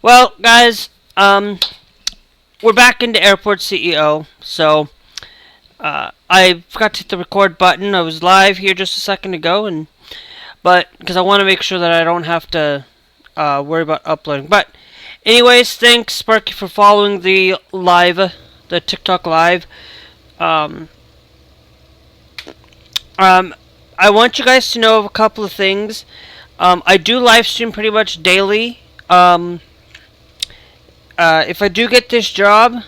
Well, guys, we're back into Airport CEO. So, I forgot to hit the record button. I was live here just a second ago, but because I want to make sure that I don't have to worry about uploading. But, anyways, thanks Sparky for following the TikTok live. I want you guys to know of a couple of things. I do live stream pretty much daily. If I do get this job,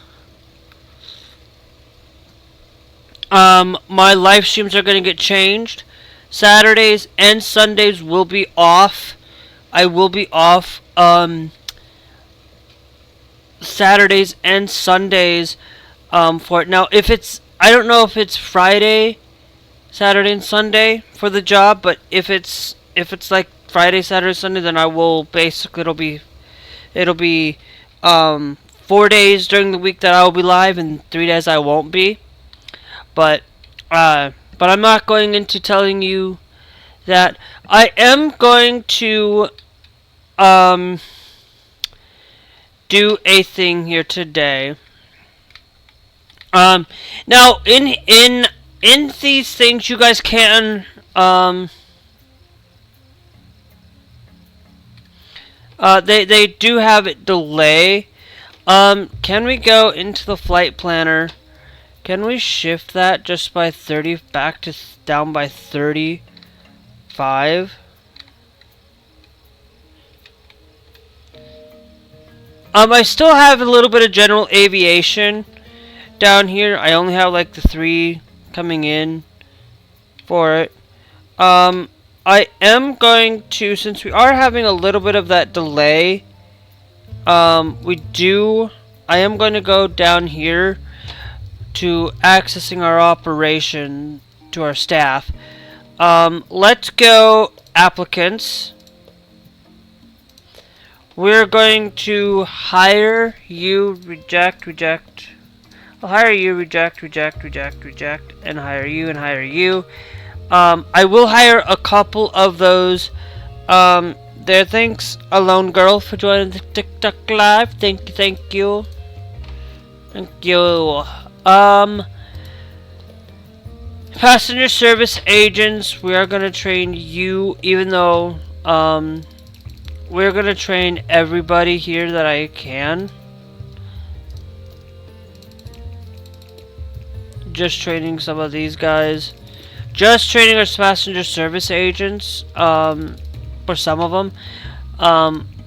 my live streams are going to get changed. Saturdays and Sundays will be off. I will be off Saturdays and Sundays for it. Now, I don't know if it's Friday, Saturday, and Sunday for the job, but if it's like Friday, Saturday, Sunday, then I will basically it'll be 4 days during the week that I will be live, and 3 days I won't be. But I'm not going into telling you that. I am going to do a thing here today. Now in these things you guys can they do have it delay. Can we go into the flight planner? Can we shift that just by 30 back to down by 35? I still have a little bit of general aviation down here. I only have like the 3 coming in for it. I am going to, since we are having a little bit of that delay, I am going to go down here to accessing our operation to our staff. Let's go applicants. We're going to hire you, reject. I'll hire you, reject, and hire you, I will hire a couple of those. Thanks, Alone Girl, for joining the TikTok live. Thank you. Passenger service agents, we are gonna train you, even though, we're gonna train everybody here that I can. Just training some of these guys. Just training our passenger service agents, for some of them.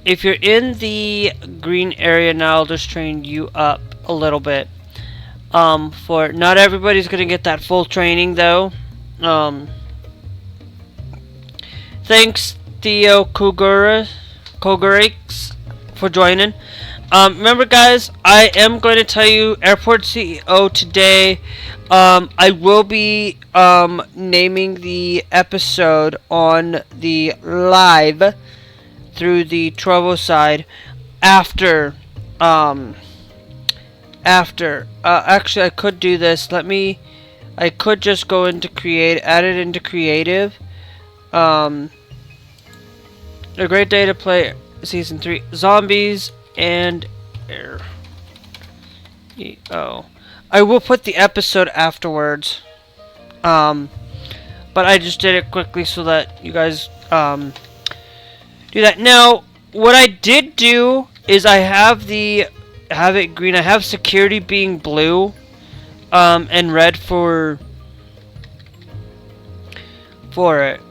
If you're in the green area now, I'll just train you up a little bit. For not everybody's gonna get that full training though. Thanks Theo Kogurix for joining. Remember guys, I am going to tell you Airport CEO today. I will be naming the episode on the live through the Trovo side after actually I could do this. I could just go into add it into creative. A great day to play season 3 zombies and air. I will put the episode afterwards. But I just did it quickly so that you guys do that. Now, what I did do is I have it green. I have security being blue, and red for it.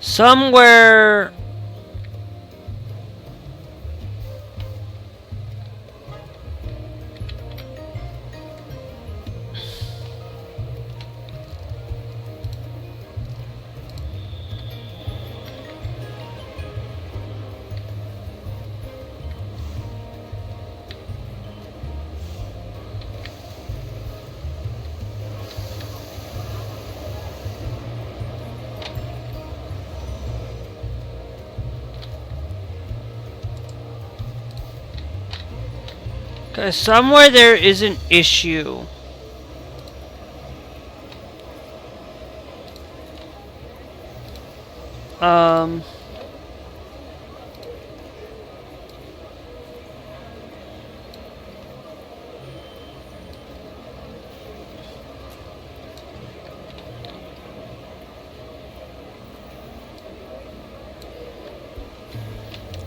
Somewhere 'Cause somewhere there is an issue.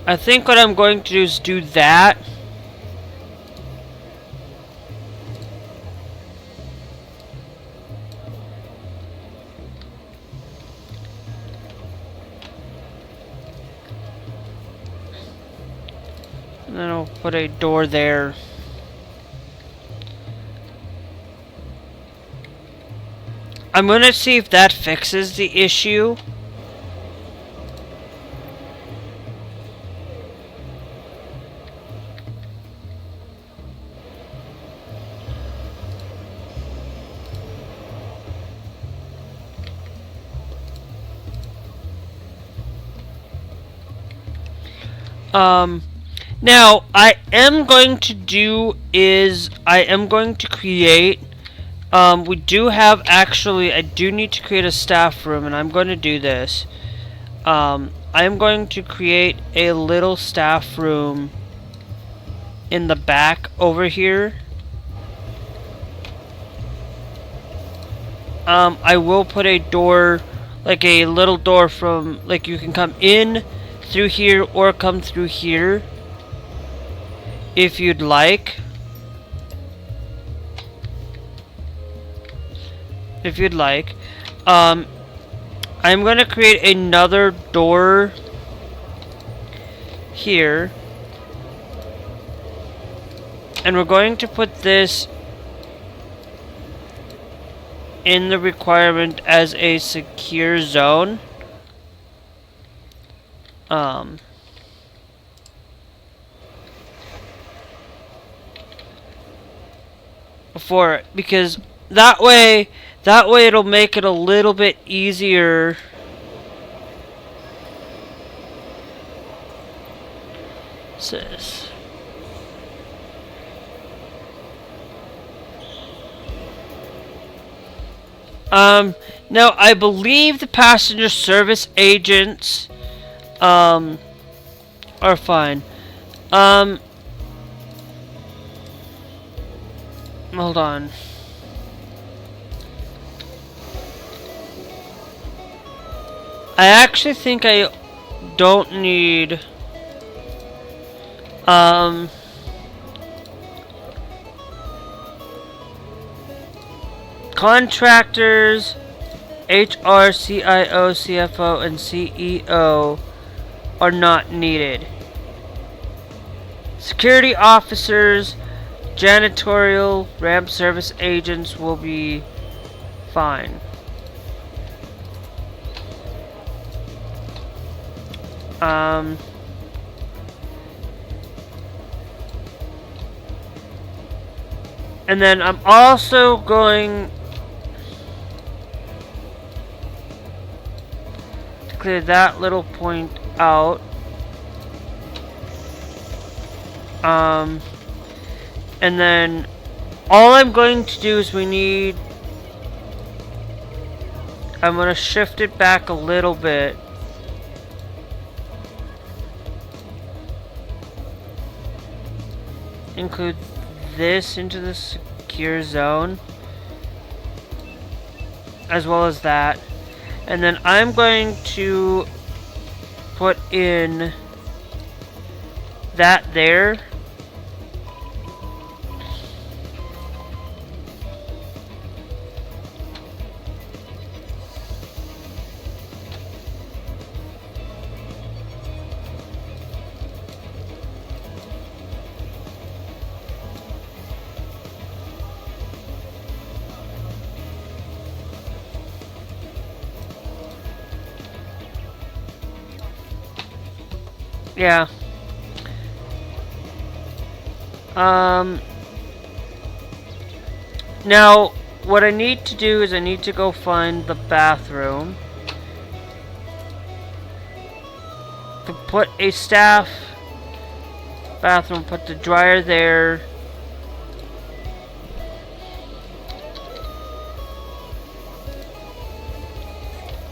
I think what I'm going to do is do that. And then I'll put a door there. I'm gonna see if that fixes the issue. Now, I am going to do is, I am going to create, we do have, actually, I do need to create a staff room, and I'm going to do this. I am going to create a little staff room in the back over here. I will put a door, like a little door from, like you can come in through here or come through here if you'd like. I'm going to create another door here, and we're going to put this in the requirement as a secure zone. Because that way it'll make it a little bit easier now I believe the passenger service agents are fine. Hold on. I actually think I don't need contractors, HR, CIO, CFO, and CEO are not needed. Security officers, janitorial, ramp service agents will be fine. And then I'm also going to clear that little point out. And then all I'm going to do is I'm going to shift it back a little bit. Include this into the secure zone, as well as that. And then I'm going to put in that there. Yeah. Now, what I need to do is I need to go find the bathroom. To put a staff bathroom, put the dryer there,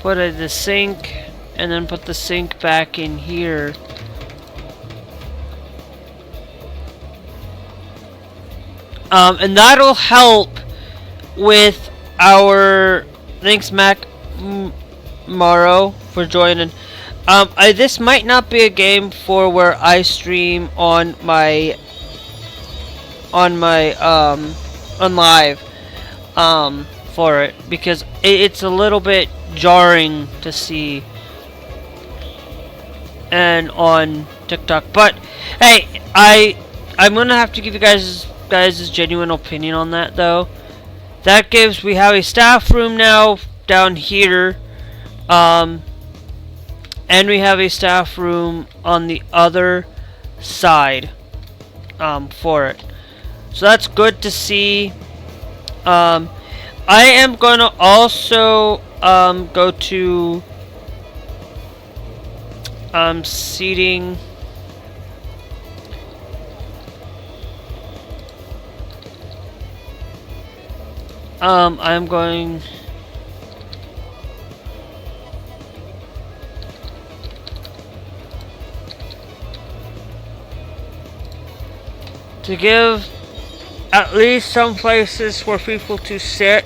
put the sink, and then put the sink back in here. And that'll help with our... Thanks, Mac Morrow, for joining. This might not be a game for where I stream on live for it, because it's a little bit jarring to see and on TikTok. But hey, I'm gonna have to give you guys' genuine opinion on that, though. That gives, we have a staff room now down here, and we have a staff room on the other side for it. So that's good to see. I am gonna also go to seating. I'm going to give at least some places for people to sit,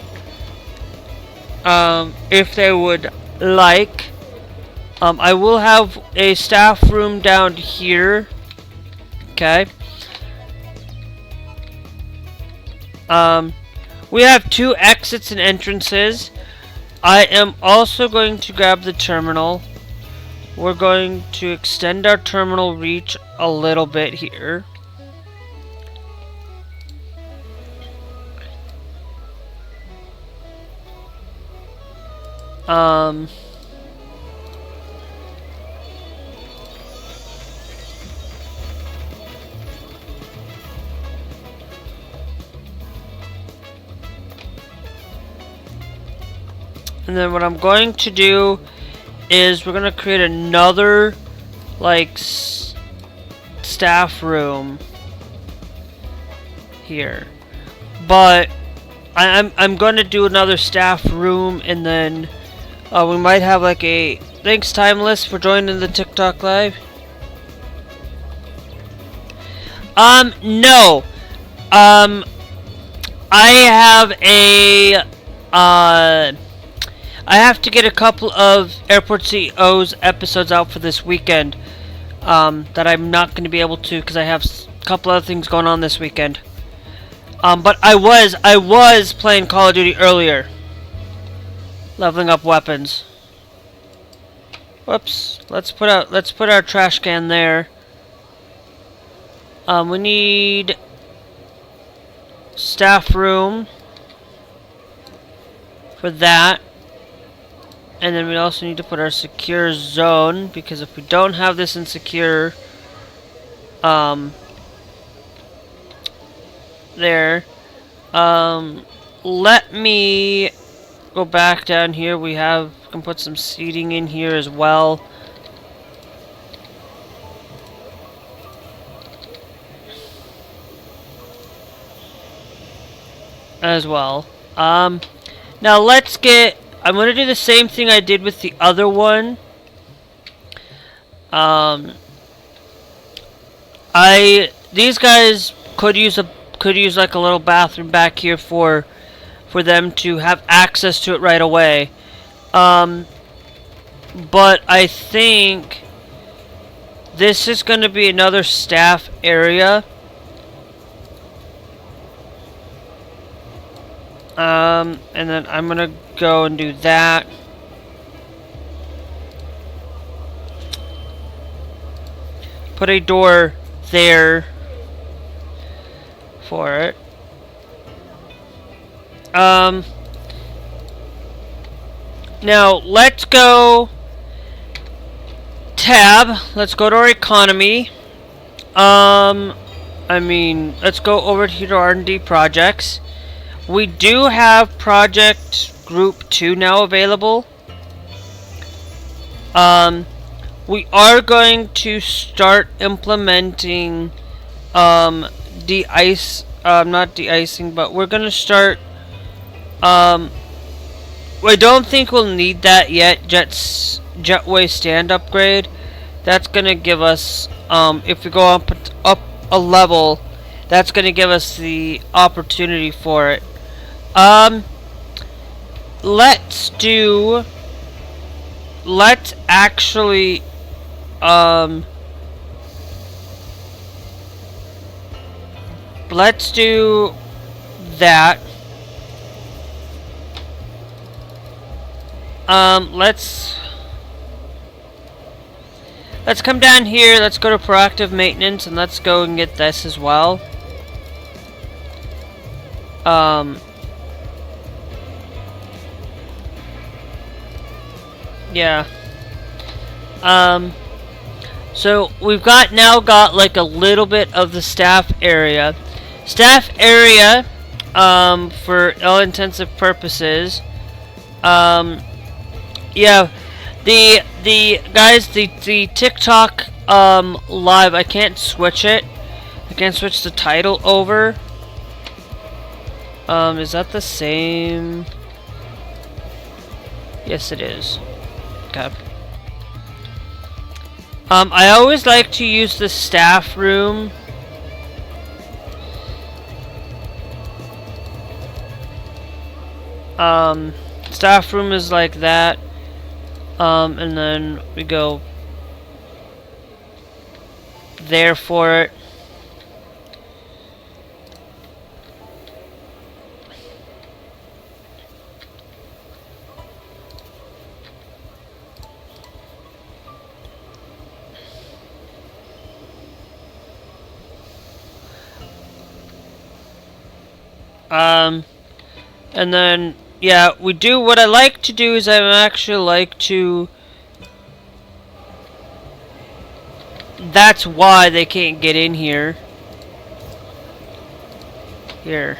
if they would like. I will have a staff room down here. Okay. We have 2 exits and entrances. I am also going to grab the terminal. We're going to extend our terminal reach a little bit here. And then what I'm going to do is we're going to create another, like, staff room here. But I'm going to do another staff room, and then we might have like a thanks Timeless for joining the TikTok live. No. I have to get a couple of Airport CEO's episodes out for this weekend that I'm not going to be able to, because I have a couple other things going on this weekend. But I was playing Call of Duty earlier, leveling up weapons. Whoops. Let's put our trash can there. We need staff room for that. And then we also need to put our secure zone, because if we don't have this in secure, there. Let me go back down here. We can put some seating in here as well. Now let's get... I'm going to do the same thing I did with the other one. These guys could use like a little bathroom back here for them to have access to it right away. But I think this is going to be another staff area. And then I'm going to go and do that. Put a door there for it. Now let's go tab. Let's go to our economy. Let's go over here to R&D projects. We do have project group 2 now available. We are going to start implementing not de-icing, but we're going to start I don't think we'll need that yet. Jetway stand upgrade. That's gonna give us, if we go up a level, that's gonna give us the opportunity for it. Let's actually, let's do that. Let's come down here, let's go to proactive maintenance, and let's go and get this as well. Yeah. So we've now got like a little bit of the staff area. Staff area, for all intensive purposes. Yeah, the guys, the TikTok live, I can't switch it. I can't switch the title over. Is that the same? Yes, it is. Okay. I always like to use the staff room. Staff room is like that. And then we go there for it. And then, yeah, we do, what I like to do is I actually like to, that's why they can't get in here. Here.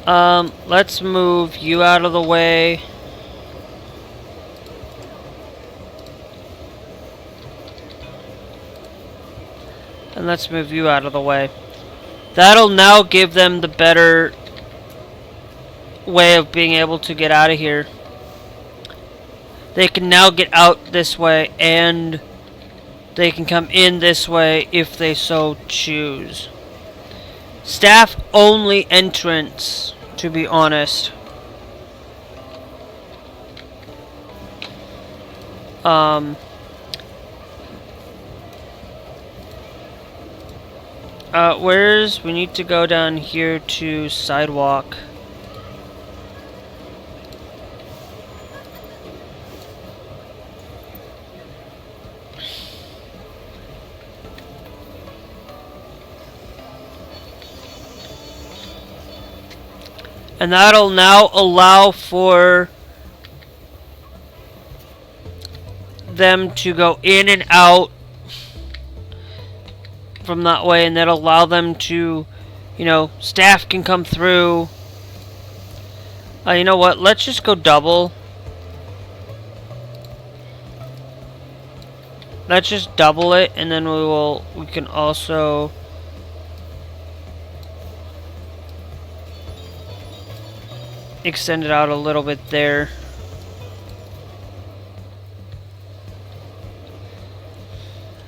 Let's move you out of the way. And let's move you out of the way. That'll now give them the better way of being able to get out of here. They can now get out this way, and they can come in this way if they so choose. Staff only entrance, to be honest. We need to go down here to sidewalk. And that'll now allow for them to go in and out from that way, and that'll allow them to, you know, staff can come through. You know what? Let's just go double. Let's just double it, and then we can also extend it out a little bit there.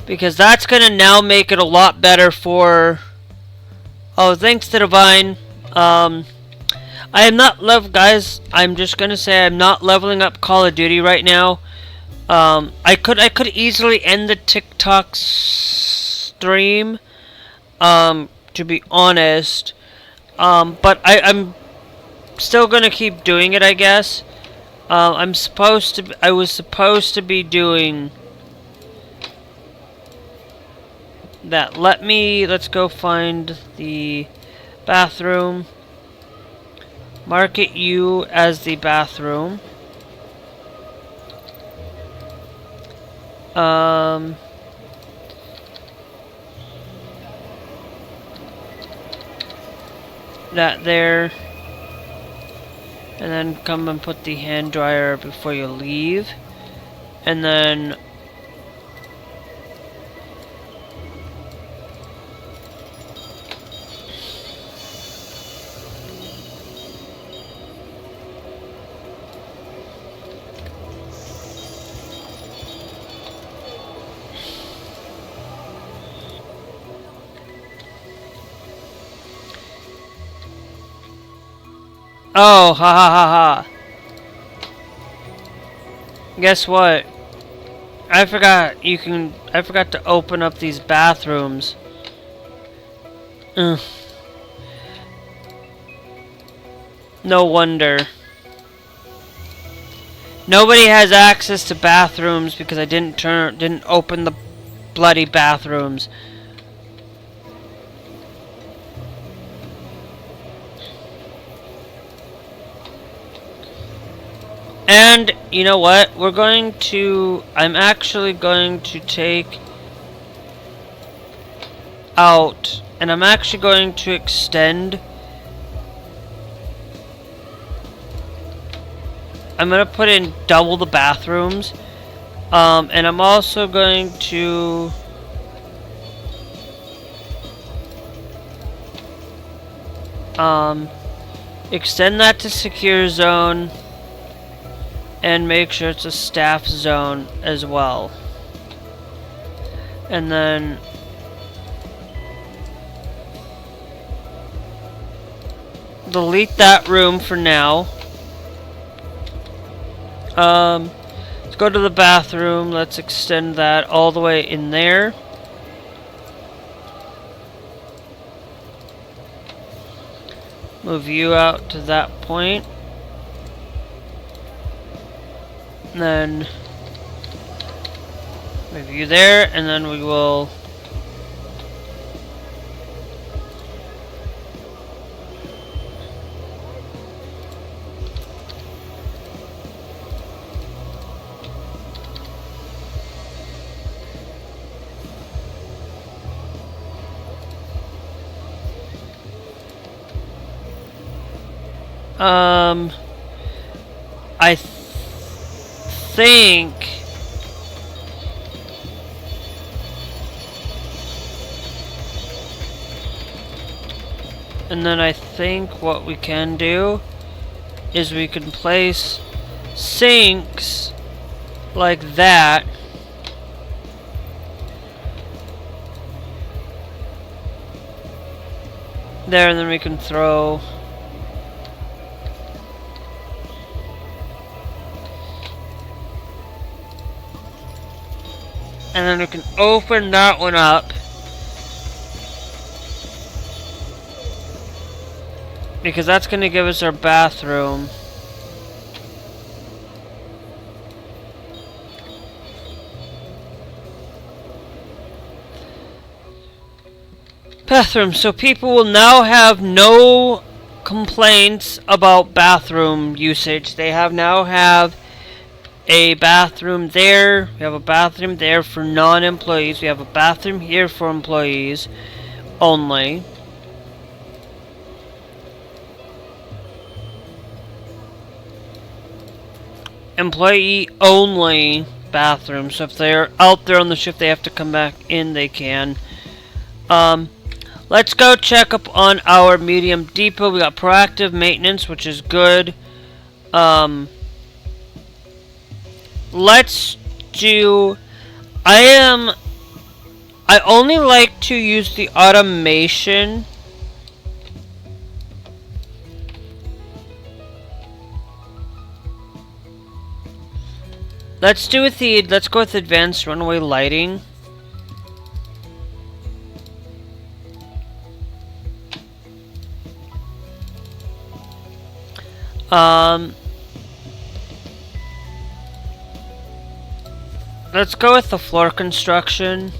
Because that's going to now make it a lot better for... Oh, thanks to Divine. I am not guys, I'm just going to say I'm not leveling up Call of Duty right now. I could easily end the TikTok stream, to be honest. But I'm still gonna keep doing it, I guess. I was supposed to be doing that. Let's go find the bathroom. Market you as the bathroom. That there. And then come and put the hand dryer before you leave. And then Oh, ha ha ha ha. Guess what? I forgot to open up these bathrooms. Ugh. No wonder. Nobody has access to bathrooms because I didn't open the bloody bathrooms. And you know what? I'm actually going to take out, and I'm actually going to extend. I'm going to put in double the bathrooms. And I'm also going to extend that to secure zone and make sure it's a staff zone as well. And then delete that room for now. Let's go to the bathroom. Let's extend that all the way in there. Move you out to that point. And then move you there, and then we will I think and then I think what we can do is we can place sinks like that. There, and then we can throw and then we can open that one up because that's going to give us our bathroom. Bathroom. So people will now have no complaints about bathroom usage. They now have a bathroom there. We have a bathroom there for non-employees. We have a bathroom here for employees only. Employee only bathroom. So if they're out there on the shift, they have to come back in, they can. Let's go check up on our medium depot. We got proactive maintenance, which is good. Let's do... I only like to use the automation. Let's go with advanced runway lighting. Let's go with the floor construction.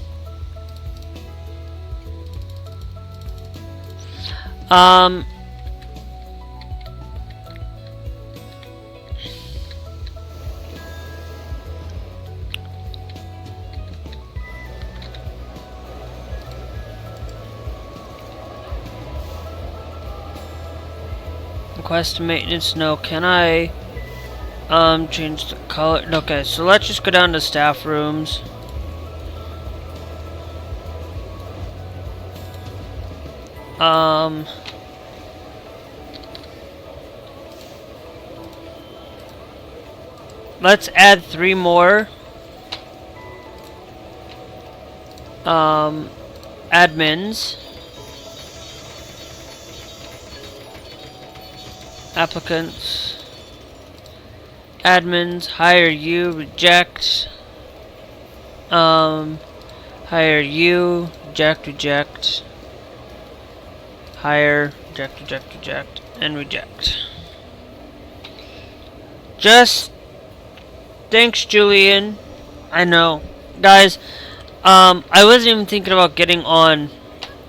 Request maintenance, no. Can I change the color? Okay, so let's just go down to staff rooms. Let's add 3 more admins. applicants, admins, hire you, reject, hire you, reject, hire, reject, and reject. Just, thanks Julian. I know. Guys, I wasn't even thinking about getting on,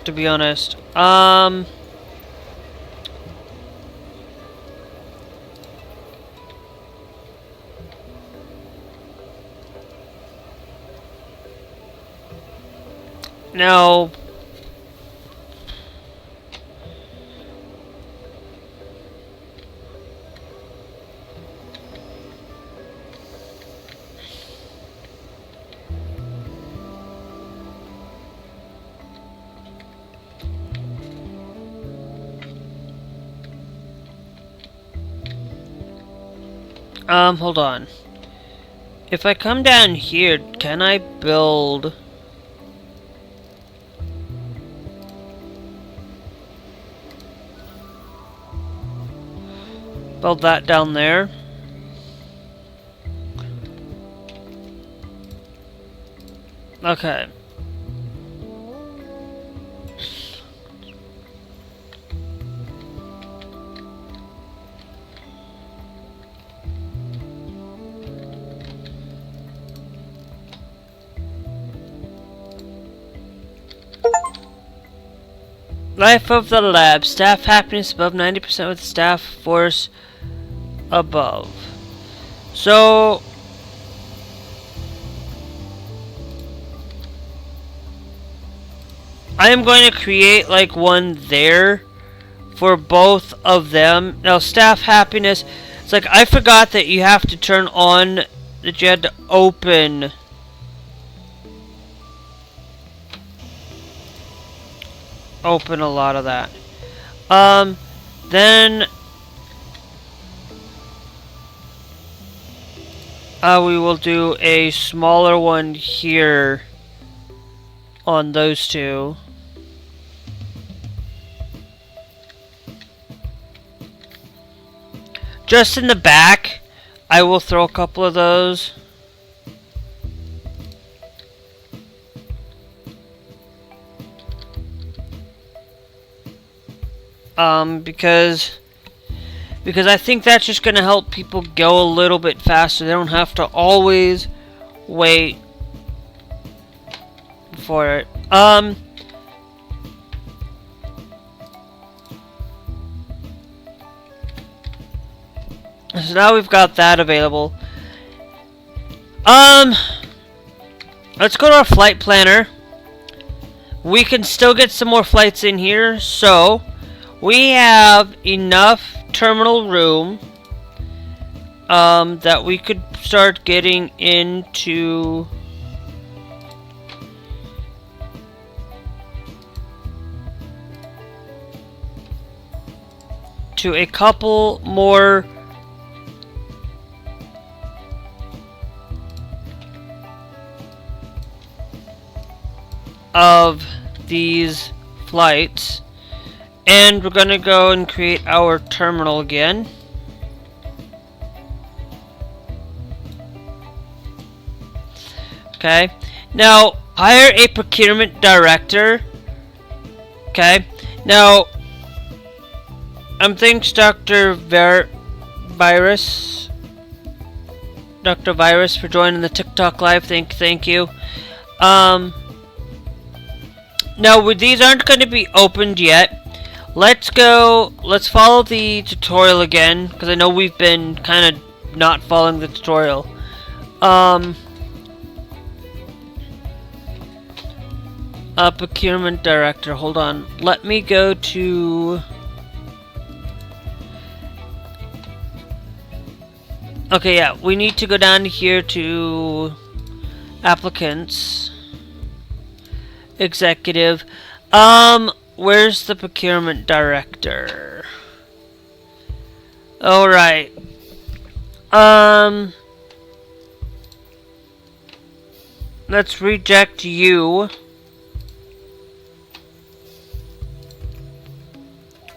to be honest. Now, hold on. If I come down here, can I build that down there? Okay. Life of the lab. Staff happiness above 90% with staff force above. So I am going to create like one there for both of them. Now staff happiness, it's like I forgot that you have to turn on, that you had to open a lot of that. Then we will do a smaller one here on those two. Just in the back, I will throw a couple of those. Because I think that's just going to help people go a little bit faster. They don't have to always wait for it. So now we've got that available. Let's go to our flight planner. We can still get some more flights in here, so we have enough terminal room that we could start getting into a couple more of these flights. And we're going to go and create our terminal again. Okay. Now, hire a procurement director. Okay. Now, thanks Dr. Virus. Dr. Virus for joining the TikTok live. Thank you. Now, these aren't going to be opened yet. Let's follow the tutorial again, because I know we've been kind of not following the tutorial. Procurement director, hold on. Let me go to... Okay, yeah, we need to go down here to applicants. Executive. Where's the procurement director? Alright. Let's reject you.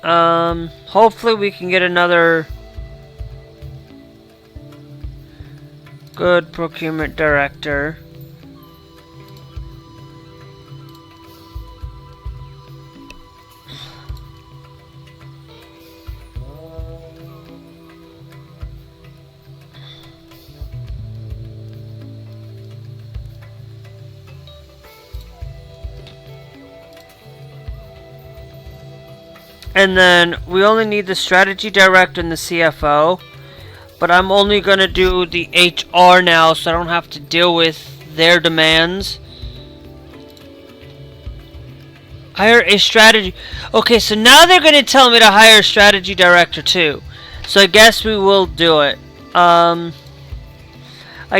Hopefully we can get another good procurement director. And then we only need the strategy director and the CFO. But I'm only going to do the HR now so I don't have to deal with their demands. Hire a strategy. Okay, so now they're going to tell me to hire a strategy director too. So I guess we will do it. I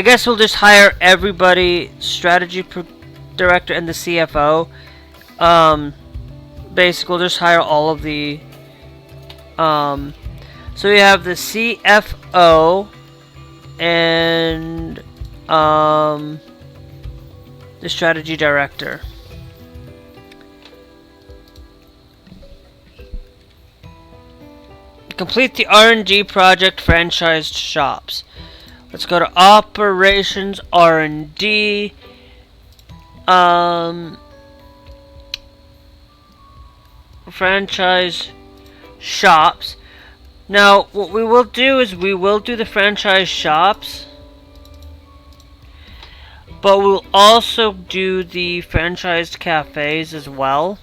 guess we'll just hire everybody, strategy director and the CFO. Basically, we'll just hire all of the... So we have the CFO and the strategy director. Complete the R&D project franchised shops. Let's go to operations R&D. Franchise shops. Now, what we will do is we will do the franchise shops, but we'll also do the franchised cafes as well.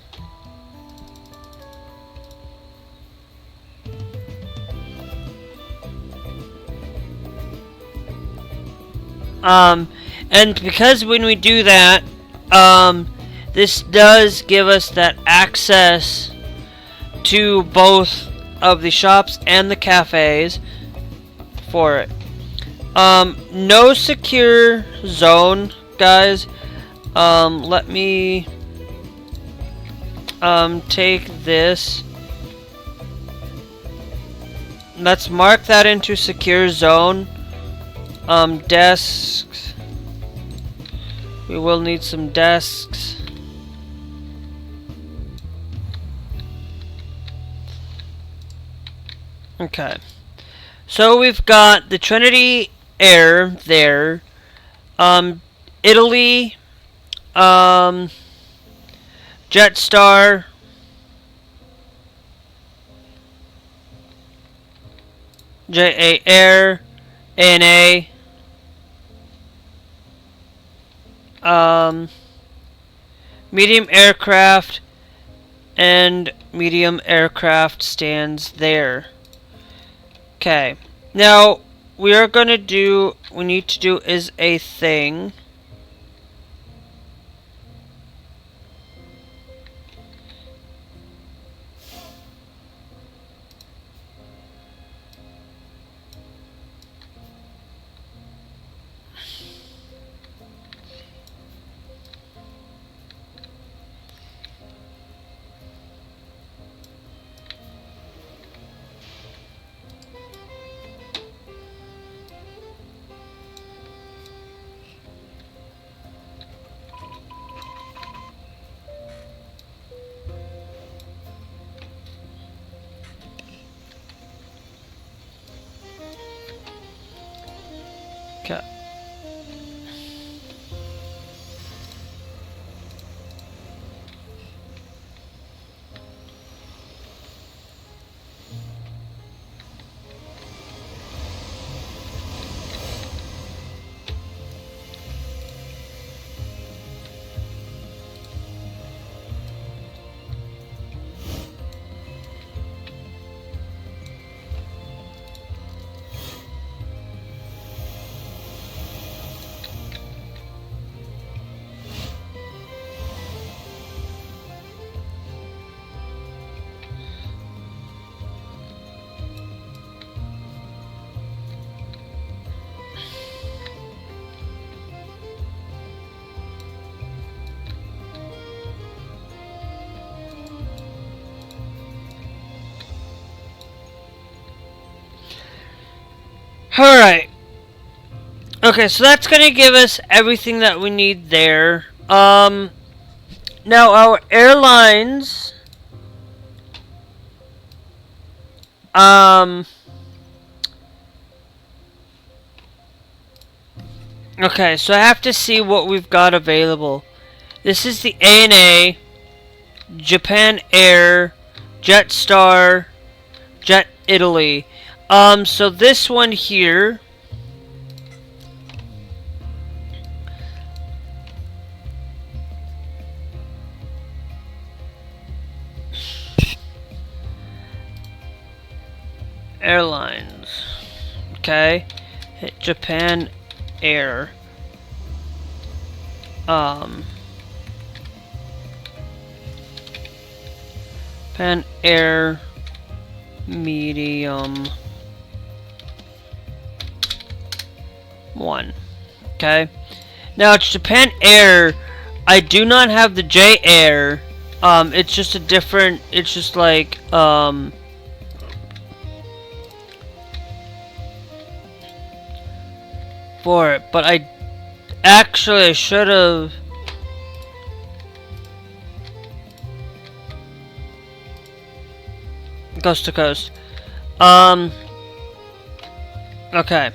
And because when we do that, this does give us that access to both of the shops and the cafes for it. No secure zone, guys. Let me take this. Let's mark that into secure zone. Desks. We will need some desks. Okay, so we've got the Trinity Air there, Italy, Jetstar, JA Air, ANA, medium aircraft, and medium aircraft stands there. Okay, now we need to do is a thing. Okay. Alright. Okay, so that's going to give us everything that we need there. Now our airlines Okay, so I have to see what we've got available. This is the ANA, Japan Air, Jetstar, Jet Italy. So this one here, airlines. Okay, hit Japan Air. Japan Air Medium 1. Okay. Now it's Japan Air. I do not have the J Air. It's just a different. It's just like for it, but I should have. Coast to coast. Okay.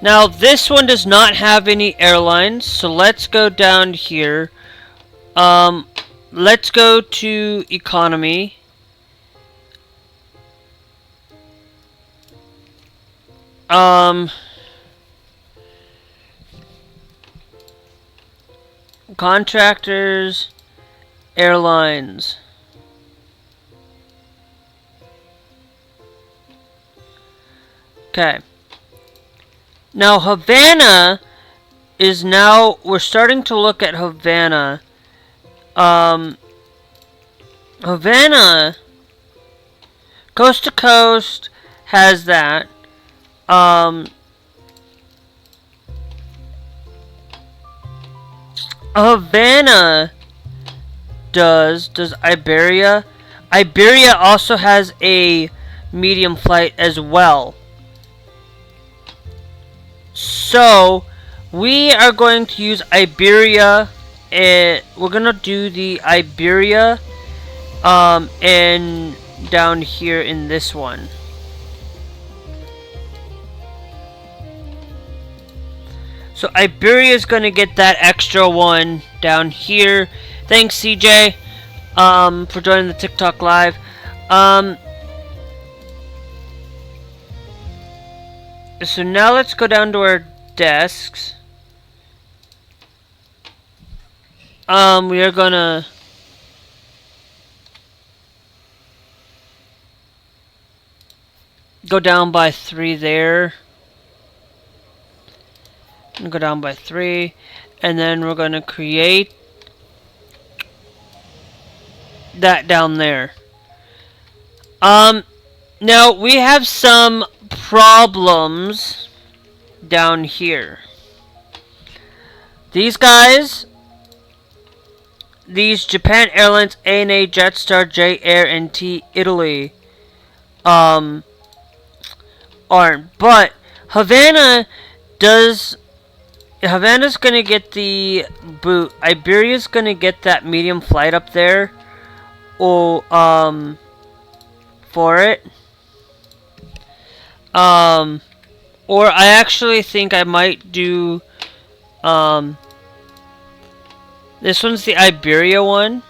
Now this one does not have any airlines, so let's go down here. Let's go to economy. Contractors, airlines. Okay. Now Havana is now, we're starting to look at Havana. Havana, coast to coast, has that. Havana does Iberia. Iberia also has a medium flight as well. So we are going to use Iberia. We're gonna do the Iberia and down here in this one. So Iberia is gonna get that extra one down here. Thanks, CJ, for joining the TikTok live. So now let's go down to our desks. We are gonna go down by 3 there. And go down by 3. And then we're gonna create that down there. Now we have some problems down here. These guys, these Japan Airlines, ANA, Jetstar, J Air, and T Italy aren't, but Havana's gonna get the boot. Iberia's gonna get that medium flight up there. For it. Or I actually think I might do, this one's the Iberia one.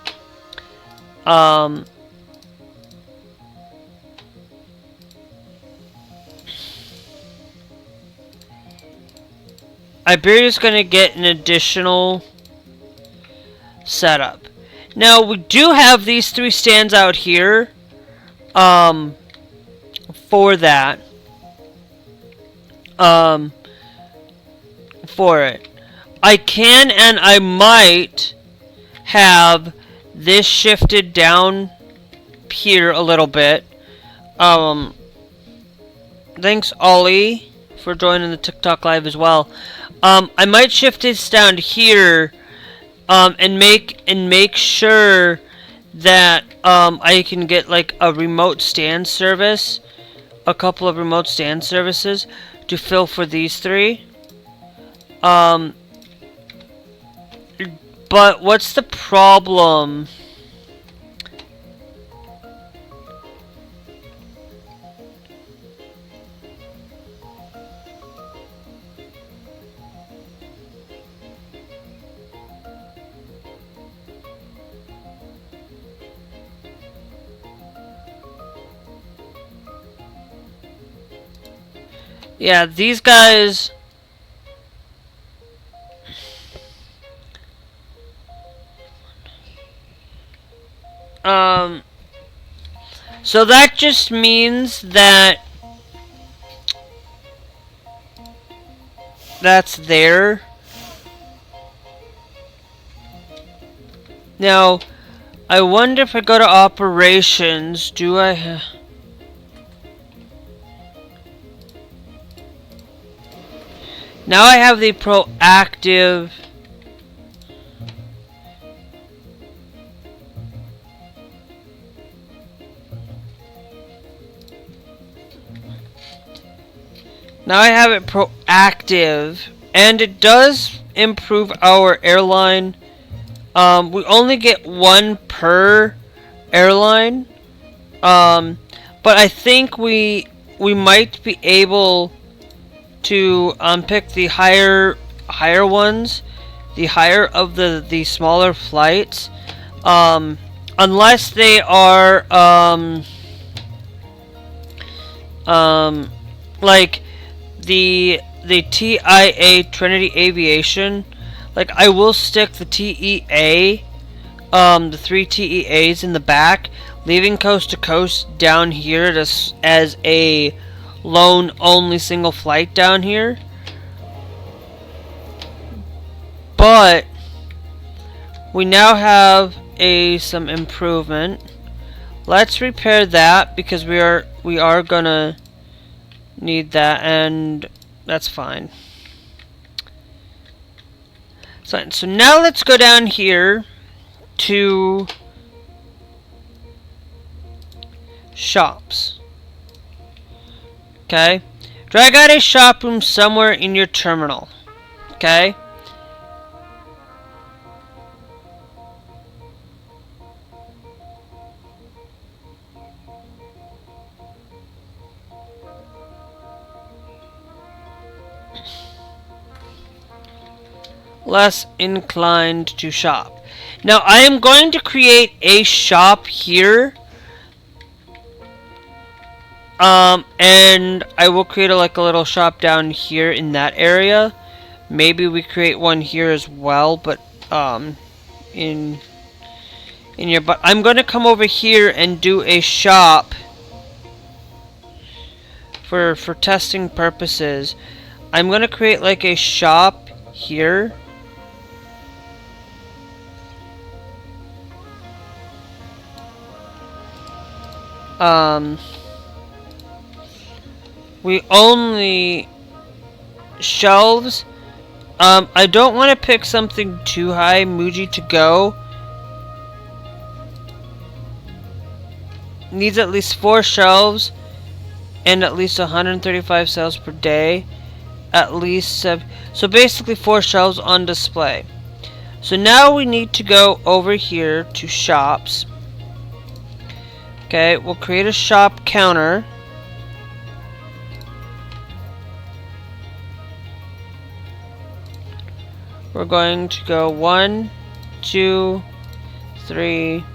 Iberia's gonna get an additional setup. Now we do have these 3 stands out here, for that. For it. I can and I might have this shifted down here a little bit. Thanks, Ollie, for joining the TikTok live as well. I might shift this down here, and make sure that I can get like a remote stand service, a couple of remote stand services to fill for these 3. But what's the problem? Yeah, these guys. So that just means that that's there. Now, I wonder if I go to operations, do I... Now I have the proactive... Now I have it proactive, and it does improve our airline. We only get one per airline, but I think we might be able to pick the higher ones, the higher of the smaller flights, unless they are like the TIA Trinity Aviation. Like, I will stick the TEA, the 3 TEAs in the back, leaving coast to coast down here as a lone only single flight down here. But we now have some improvement. Let's repair that because we are gonna need that, and that's fine. So now let's go down here to shops. Okay, drag out a shop room somewhere in your terminal. Okay. Less inclined to shop. Now I am going to create a shop here, and I will create a little shop down here in that area. Maybe we create one here as well, but in your, but I'm going to come over here and do a shop for testing purposes. I'm going to create like a shop here. We only shelves. I don't want to pick something too high. Muji to go needs at least 4 shelves and at least 135 sales per day. At least 7. So basically 4 shelves on display. So now we need to go over here to shops. Okay, we'll create a shop counter. We're going to go 1, 2, 3,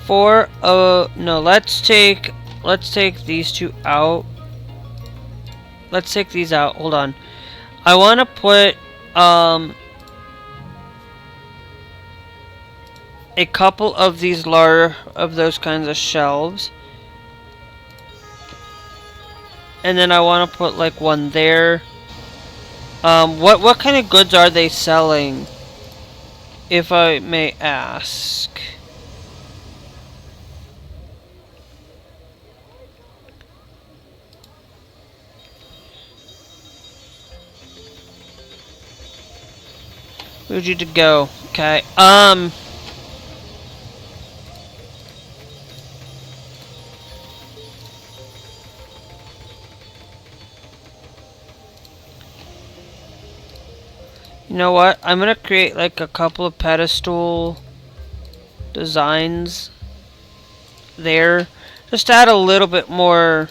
4. Oh no, let's take these 2 out. Let's take these out. Hold on. I want to put a couple of these those kinds of shelves, and then I want to put like one there. What kind of goods are they selling, if I may ask? Where'd you to go? Okay. You know what? I'm gonna create like a couple of pedestal designs there. Just add a little bit more.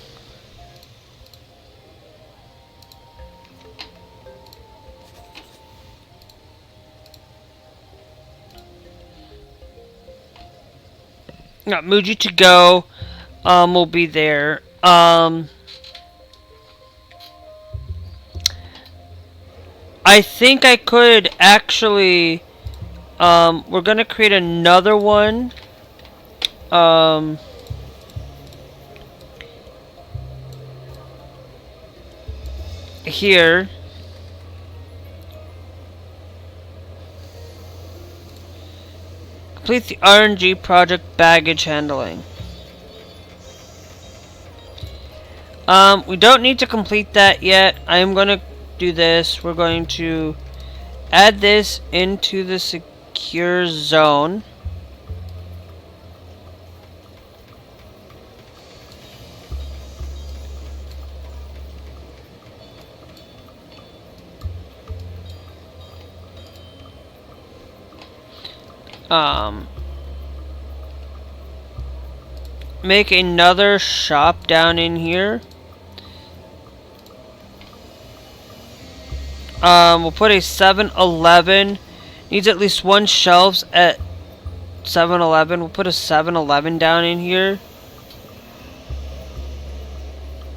Got Muji to go. Will be there. I think I could actually, we're gonna create another one. Here. Complete the RNG project baggage handling. We don't need to complete that yet. I am going to do this. We're going to add this into the secure zone. Make another shop down in here. We'll put a 7-Eleven. Needs at least one shelves at 7-Eleven. We'll put a 7-Eleven down in here.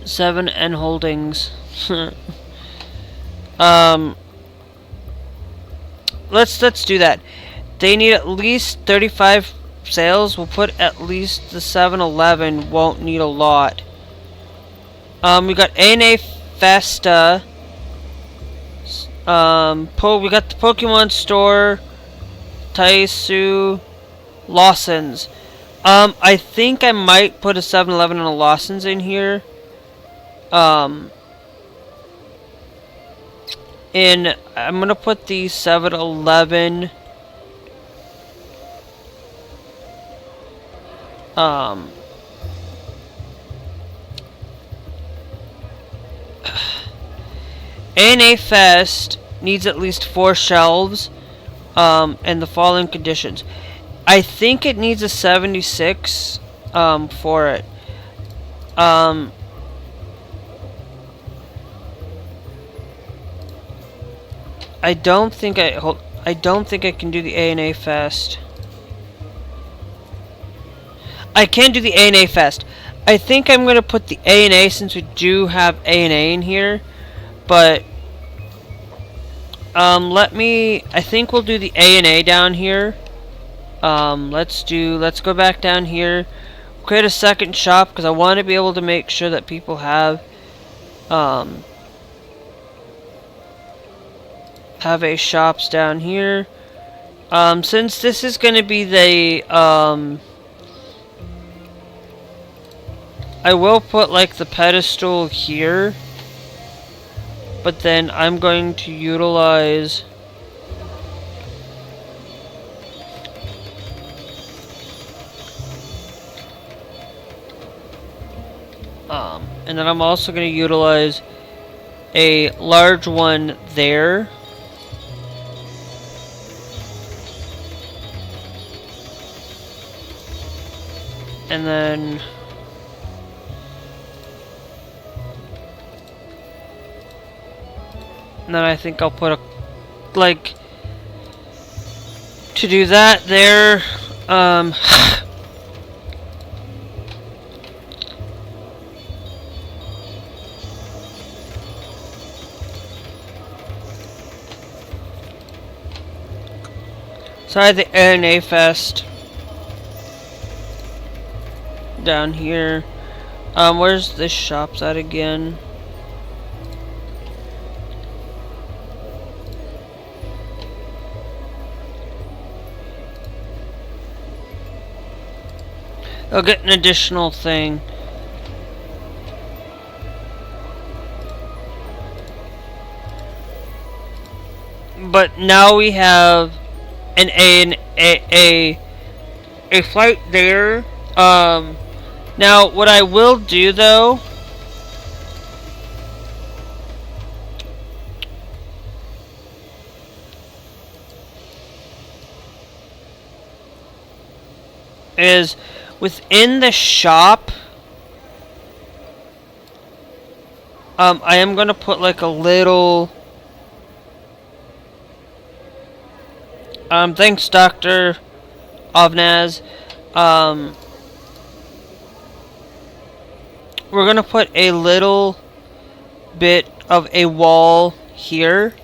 7 N Holdings. Let's do that. They need at least 35 sales. We'll put at least the 7-Eleven won't need a lot. We got A&A Festa. We got the Pokemon store, Taisu, Lawson's. I think I might put a 7-Eleven and a Lawson's in here. And I'm gonna put the 7-Eleven. A&A Fest needs at least 4 shelves, and the following conditions. I think it needs a 76, for it. I don't think I can do the A&A Fest. I can do the A&A Fest. I think I'm going to put the A&A since we do have A&A in here. But, I think we'll do the A&A down here. Let's go back down here. Create a second shop because I want to be able to make sure that people have a shops down here. Since this is going to be the, I will put like the pedestal here, but then I'm going to utilize and then I'm also going to utilize a large one there. And then I think I'll put a, like, to do that there, sorry, the A&A Fest down here. Where's this shops at again? I'll get an additional thing. But now we have an a flight there. Now what I will do though is within the shop, I am gonna put like a little, thanks Dr. Ovnaz, we're gonna put a little bit of a wall here,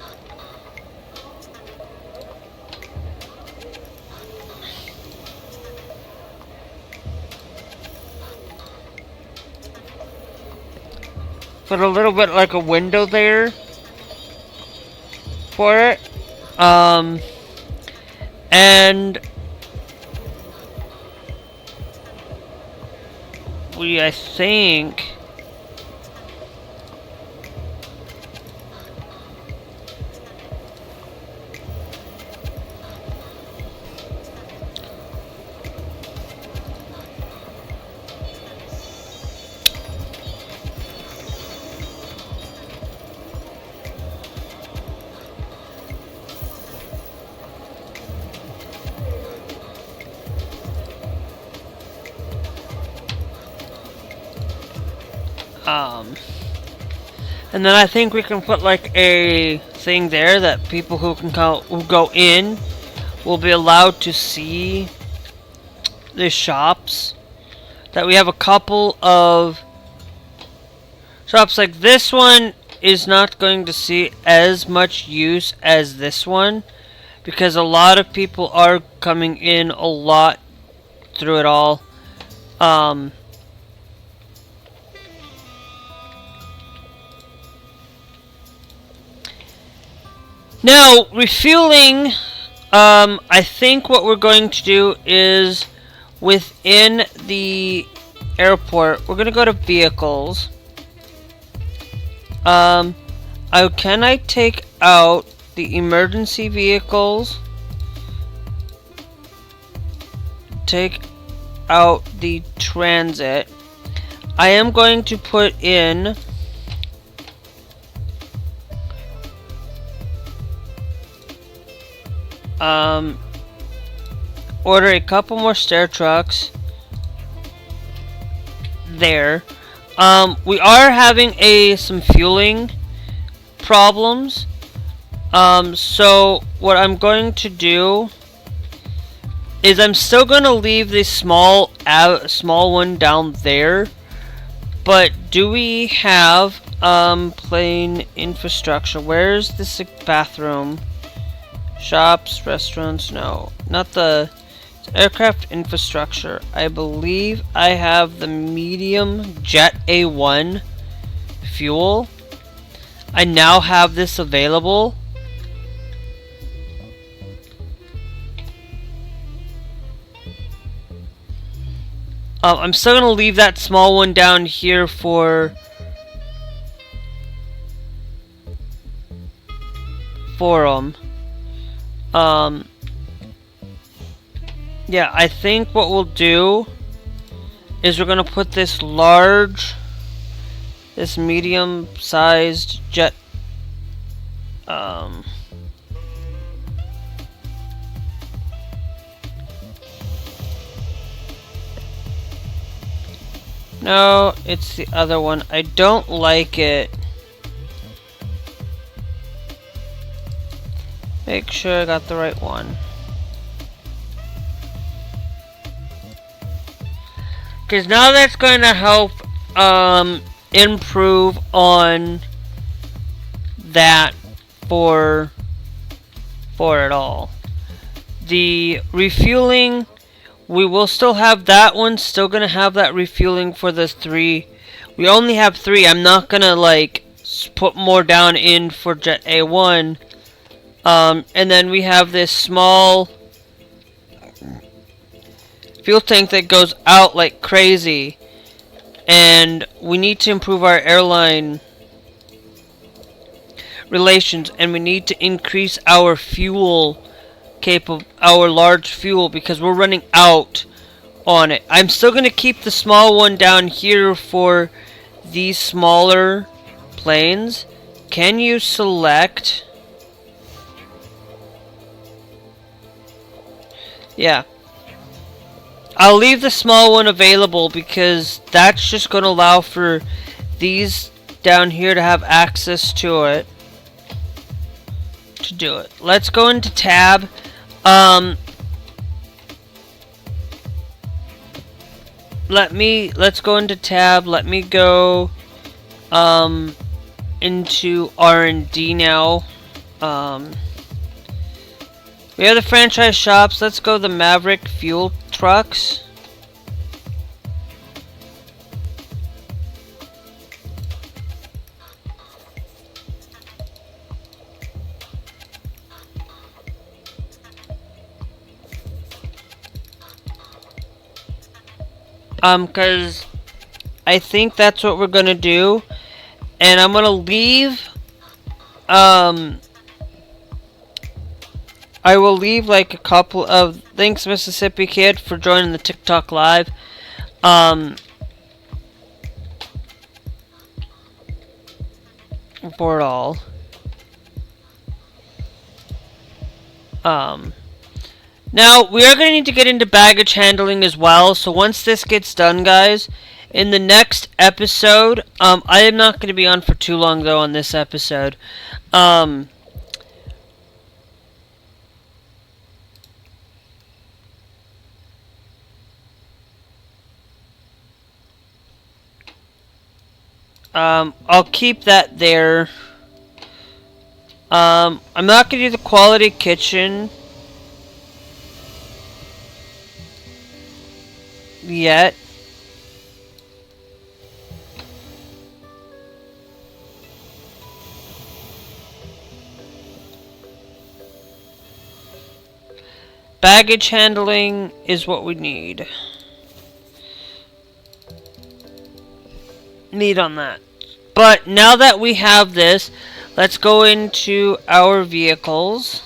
put a little bit like a window there for it. And I think and then I think we can put like a thing there that people who go in will be allowed to see the shops. That we have a couple of shops like this one is not going to see as much use as this one because a lot of people are coming in a lot through it all. Now, refueling, I think what we're going to do is within the airport, we're going to go to vehicles. Can I take out the emergency vehicles? Take out the transit. I am going to put in order a couple more stair trucks there. We are having some fueling problems. So what I'm going to do is I'm still going to leave the small one down there. But do we have plane infrastructure? Where's this bathroom? Shops, restaurants, no. Not the aircraft infrastructure. I believe I have the medium Jet A1 fuel. I now have this available. I'm still going to leave that small one down here for them. Yeah, I think what we'll do is we're gonna put this medium-sized jet. No, it's the other one. I don't like it. Make sure I got the right one. Because now that's going to help improve on that for it all. The refueling, we will still have that one. Still going to have that refueling for the 3. We only have 3. I'm not going to like put more down in for Jet A1. And then we have this small fuel tank that goes out like crazy, and we need to improve our airline relations, and we need to increase our fuel our large fuel, because we're running out on it. I'm still going to keep the small one down here for these smaller planes. Can you select? Yeah. I'll leave the small one available because that's just going to allow for these down here to have access to it. To do it. Let's go into tab. Let's go into tab. Let me go into R&D now. We have the franchise shops. Let's go the Maverick fuel trucks. Because I think that's what we're gonna do. And I'm gonna leave, I will leave like a couple of, thanks Mississippi Kid for joining the TikTok live. For it all. Now, we are going to need to get into baggage handling as well, so once this gets done, guys, in the next episode, I am not going to be on for too long, though, on this episode. I'll keep that there. I'm not going to do the quality kitchen yet. Baggage handling is what we need. Need on that. But now that we have this, let's go into our vehicles.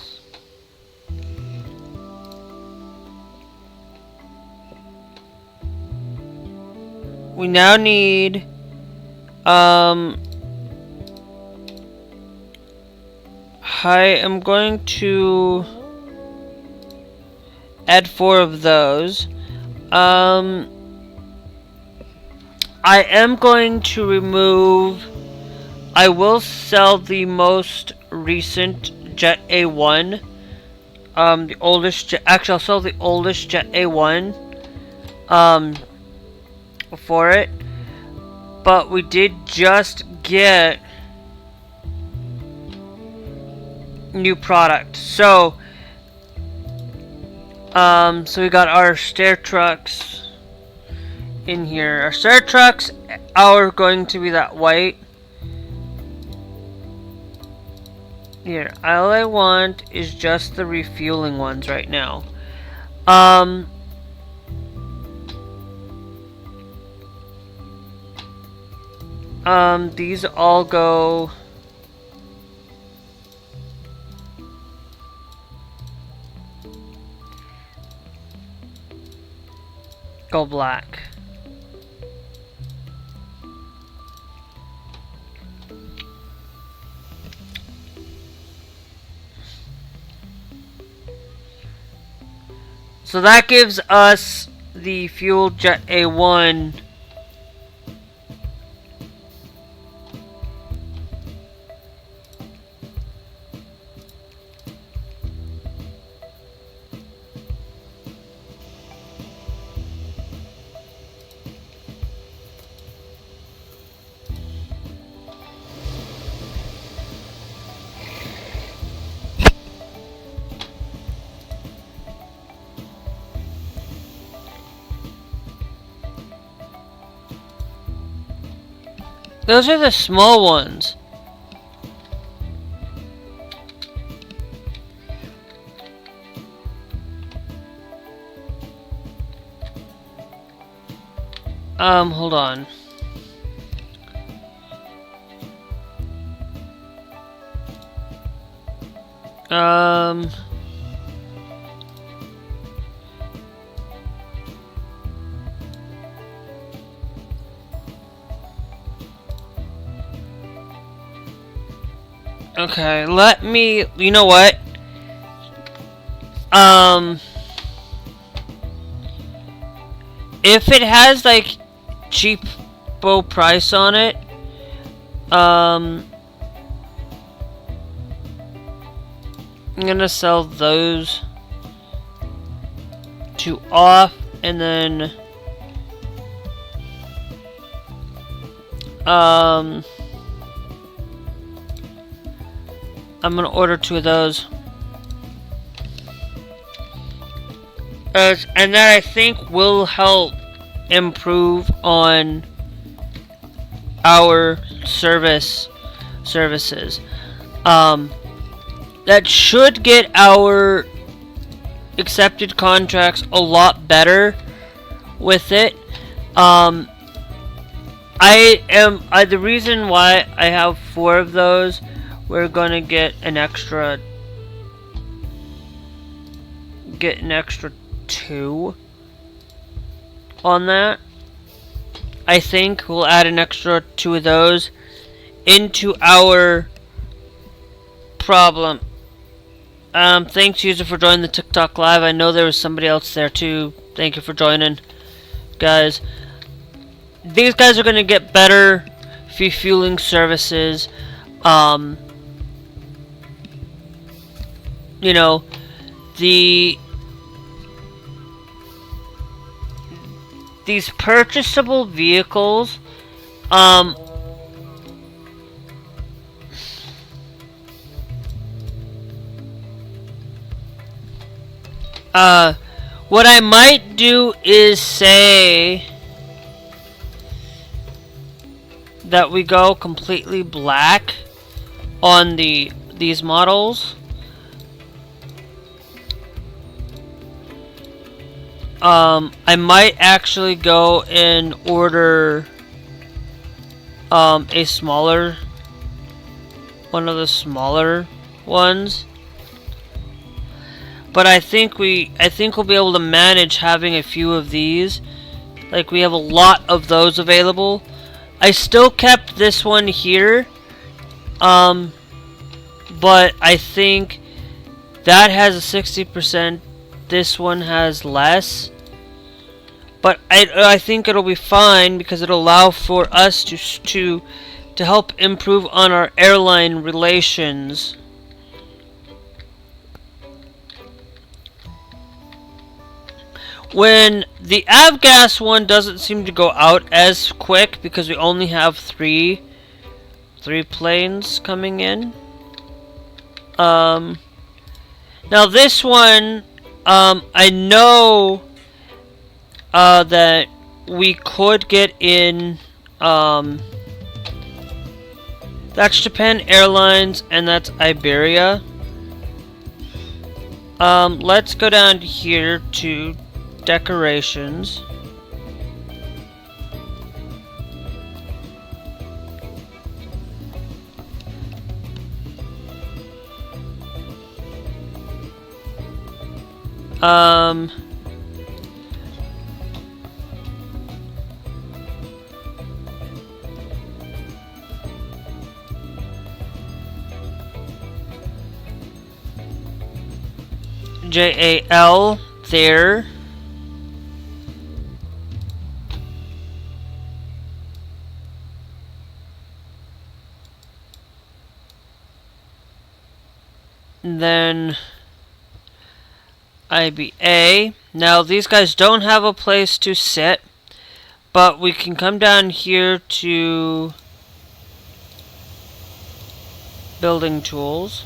We now need I am going to add 4 of those. I am going to remove, I will sell the most recent Jet A1. The oldest Jet, actually I'll sell the oldest Jet A1 for it. But we did just get new product. So so we got our stair trucks in here. Our stair trucks are going to be that white. Here, all I want is just the refueling ones right now. These all go black. So that gives us the fuel Jet A1 . Those are the small ones. Hold on. Okay, let me, you know what? If it has like cheapo price on it, I'm gonna sell those 2 off, and then I'm gonna order 2 of those. And that I think will help improve on our services. That should get our accepted contracts a lot better with it. Um, the reason why I have 4 of those, we're gonna get an extra 2 on that. I think we'll add an extra 2 of those into our problem. Thanks, user, for joining the TikTok live. I know there was somebody else there too. Thank you for joining, guys. These guys are gonna get better refueling services. You know, these purchasable vehicles, what I might do is say that we go completely black on these models. I might actually go and order a smaller one of the smaller ones. But I think we'll be able to manage having a few of these. Like, we have a lot of those available. I still kept this one here. But I think that has a 60%. This one has less. But I think it'll be fine because it'll allow for us to help improve on our airline relations. When the avgas one doesn't seem to go out as quick because we only have three planes coming in. Now this one, I know that we could get in. That's Japan Airlines and that's Iberia. Let's go down here to decorations. JAL there. And then IBA. Now these guys don't have a place to sit, but we can come down here to building tools.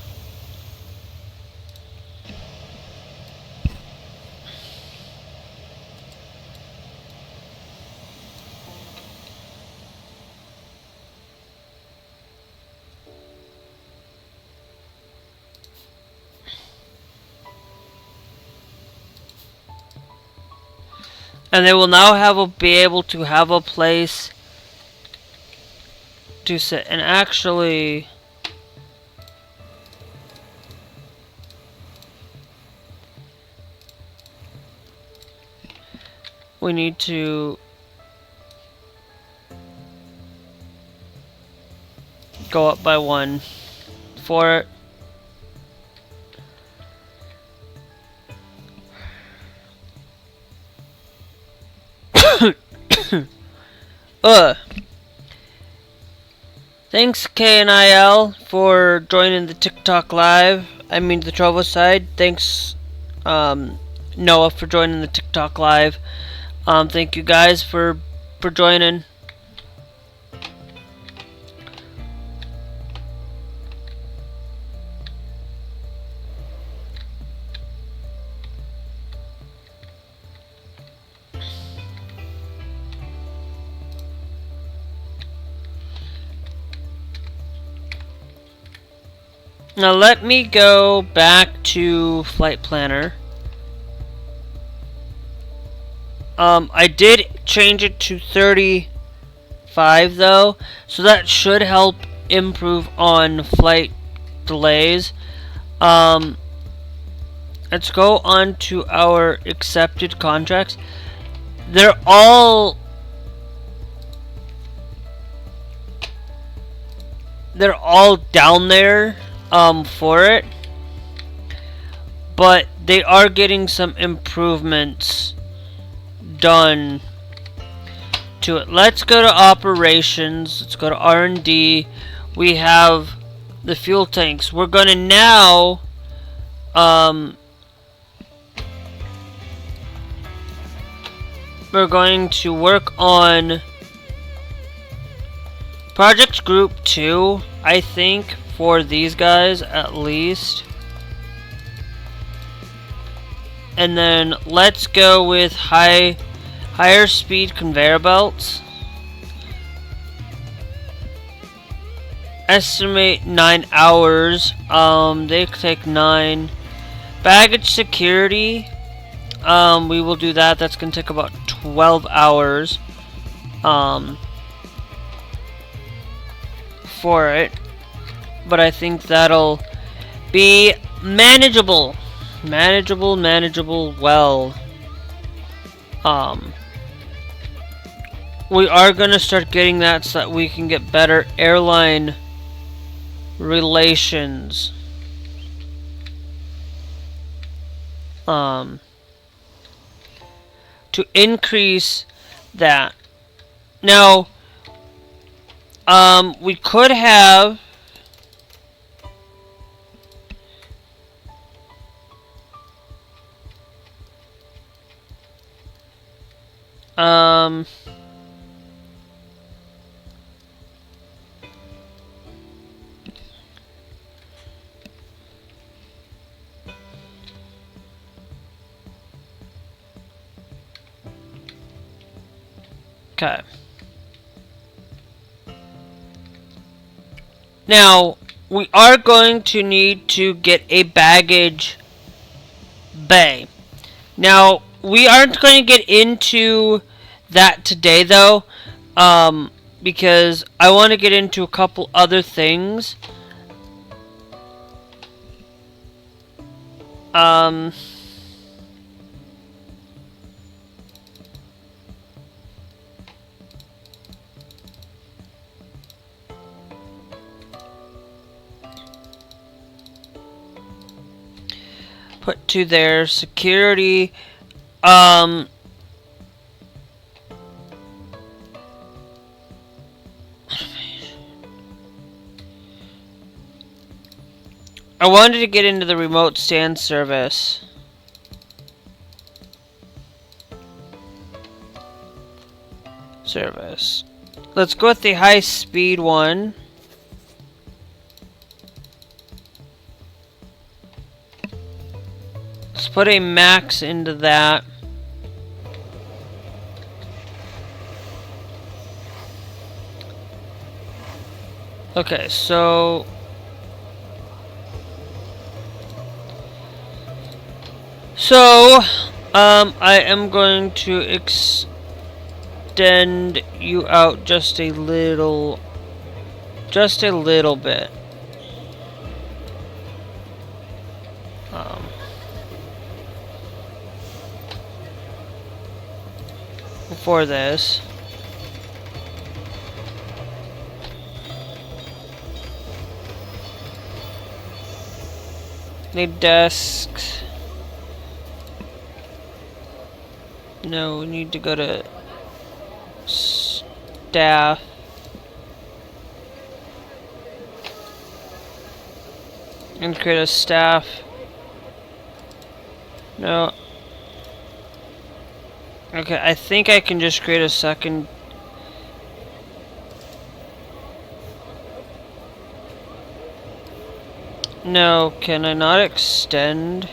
And they will now be able to have a place to sit. And actually, we need to go up by 1 for it. Thanks KNIL for joining the TikTok live. I mean the Trovo side. Thanks Noah for joining the TikTok live. Thank you guys for joining. Now let me go back to Flight Planner. I did change it to 35 though, so that should help improve on flight delays. Let's go on to our accepted contracts. They're all down there for it, but they are getting some improvements done to it. Let's go to operations. Let's go to R&D. We have the fuel tanks. We're gonna now we're going to work on Project Group 2, I think, for these guys at least. And then let's go with higher speed conveyor belts. Estimate 9 hours. They take 9. Baggage security. We will do that. That's gonna take about 12 hours. For it, but I think that'll be manageable. Manageable well. We are gonna start getting that so that we can get better airline relations. To increase that. Now, we could have okay. Now, we are going to need to get a baggage bay. Now, we aren't going to get into that today, though, because I want to get into a couple other things. Put to their security. I wanted to get into the remote stand service. Let's go with the high speed one. Let's put a max into that. Okay, so I am going to extend you out just a little bit. Before this. Need desks. No, we need to go to staff. And create a staff. No. Okay, I think I can just create a second. No, can I not extend?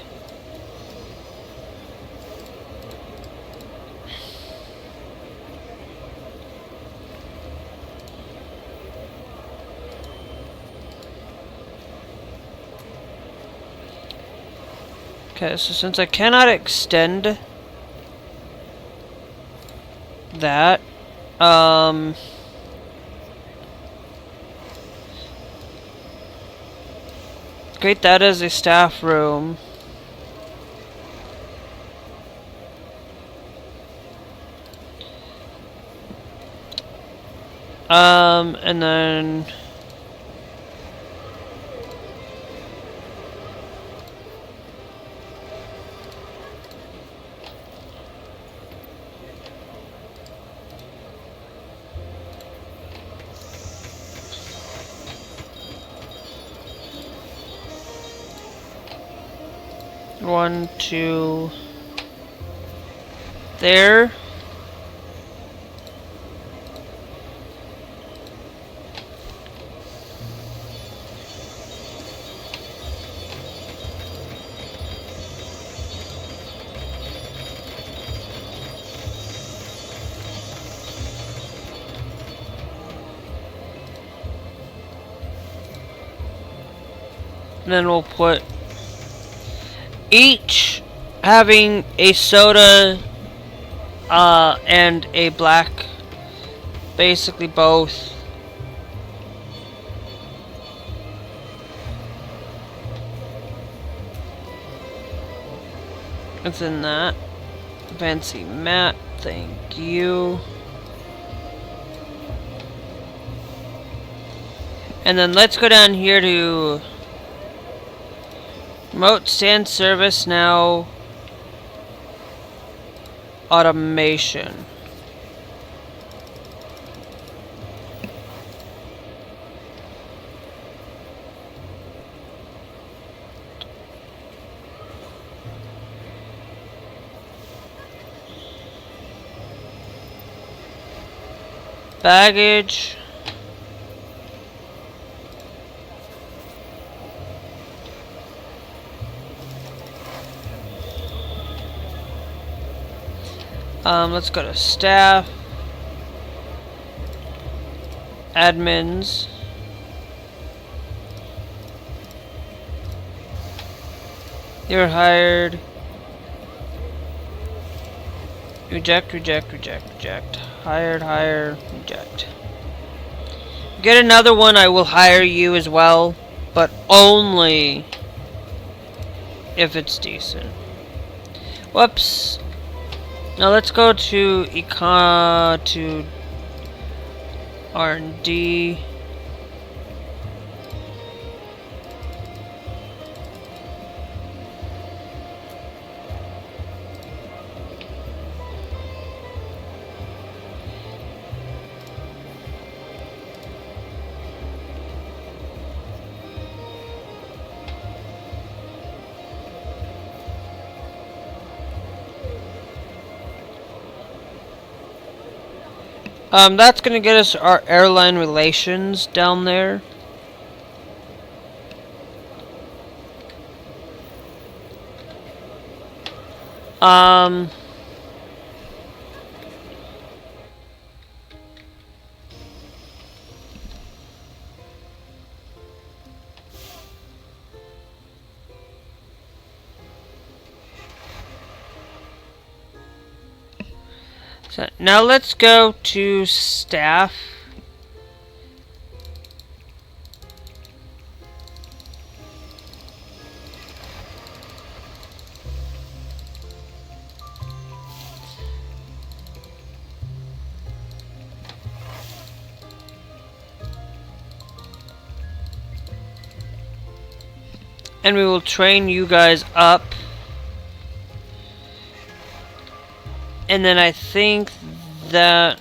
Okay, so since I cannot extend, that. Create that as a staff room. And then one, two, there. And then we'll put each having a soda and a black, basically both. It's in that fancy mat, thank you. And then let's go down here to remote stand service now. Automation. Baggage. Let's go to staff, admins, you're hired, reject, reject, reject, reject, hired, hire, reject. Get another one, I will hire you as well, but only if it's decent. Whoops. Now let's go to to R&D. That's gonna get us our airline relations down there. So now let's go to staff. And we will train you guys up. And then I think that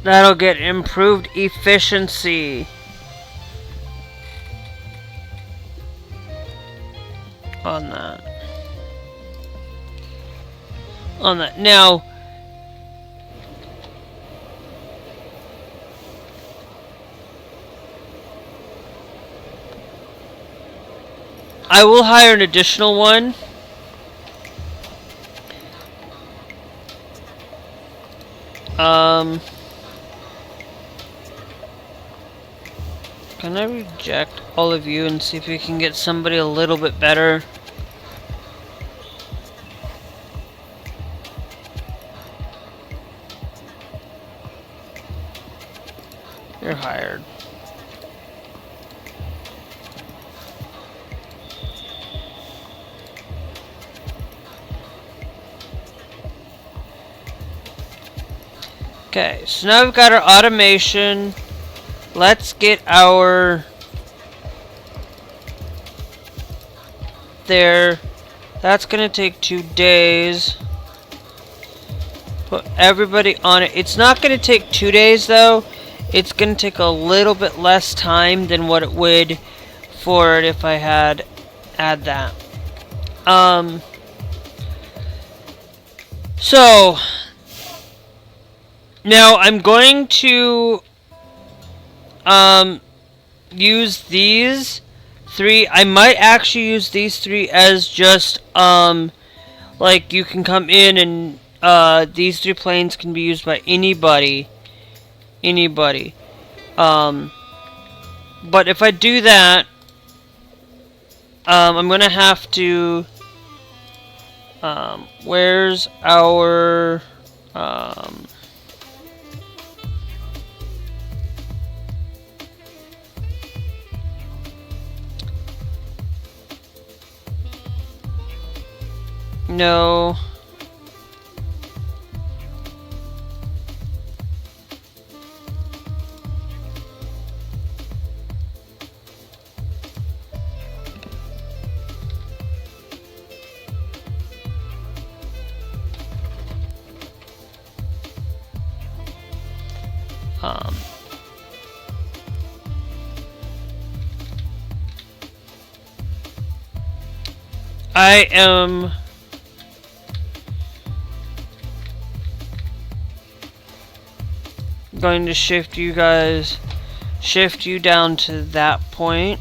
that'll get improved efficiency on that. Now, I will hire an additional one. Can I reject all of you and see if we can get somebody a little bit better? You're hired. Okay, so now we've got our automation. Let's get our... there. That's gonna take 2 days. Put everybody on it. It's not gonna take 2 days though. It's gonna take a little bit less time than what it would for it if I had add that. So now I'm going to use these 3. I might actually use these 3 as just like you can come in and these 3 planes can be used by anybody. But if I do that, I'm gonna have to where's our no. I am going to shift you down to that point.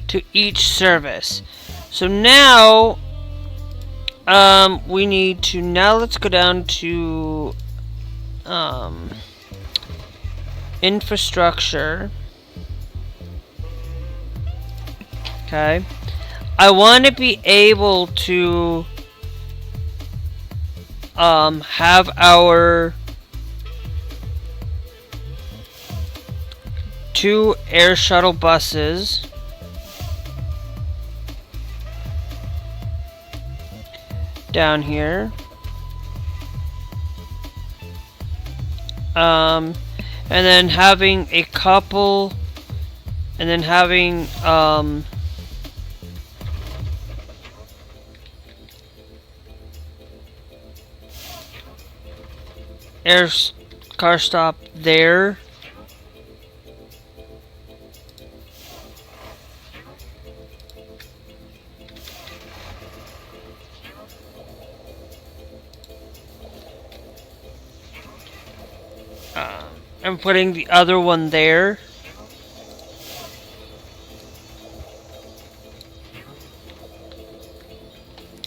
To each service. So now we need to let's go down to infrastructure. Okay, I want to be able to have our 2 air shuttle buses down here, and then having a couple, and then having air car stop there. I'm putting the other one there.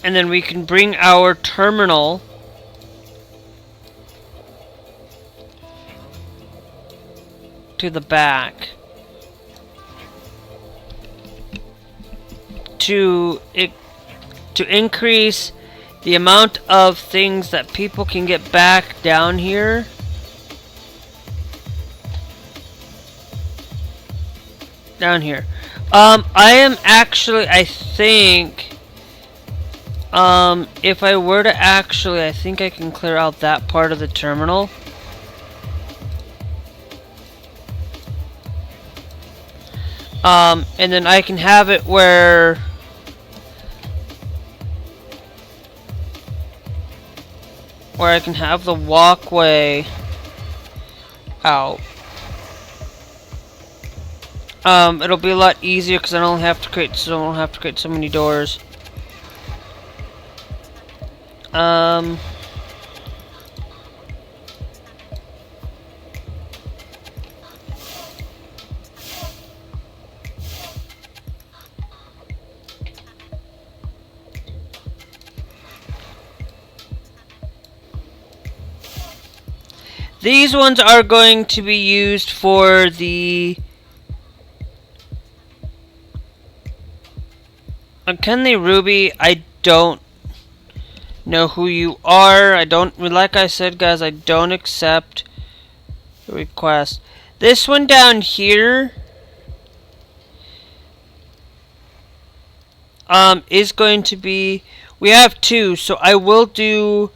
And then we can bring our terminal to the back to increase the amount of things that people can get back down here. Down here. I am actually, I think, if I were to actually, I think I can clear out that part of the terminal. And then I can have it where I can have the walkway out. It'll be a lot easier because I don't have to create so many doors. These ones are going to be used for the Kenley Ruby. I don't know who you are. I don't, like I said, guys, I don't accept the request. This one down here is going to be, we have two, so I will do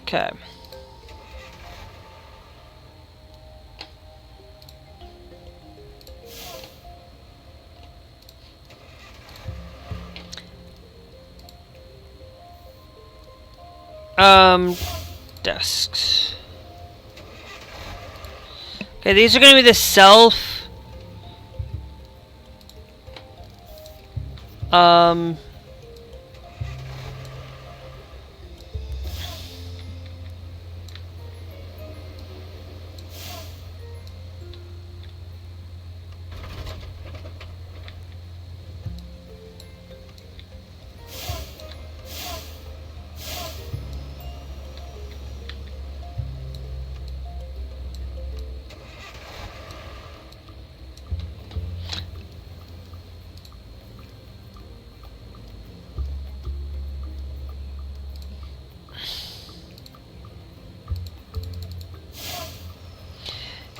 okay. Desks. Okay, these are going to be the self.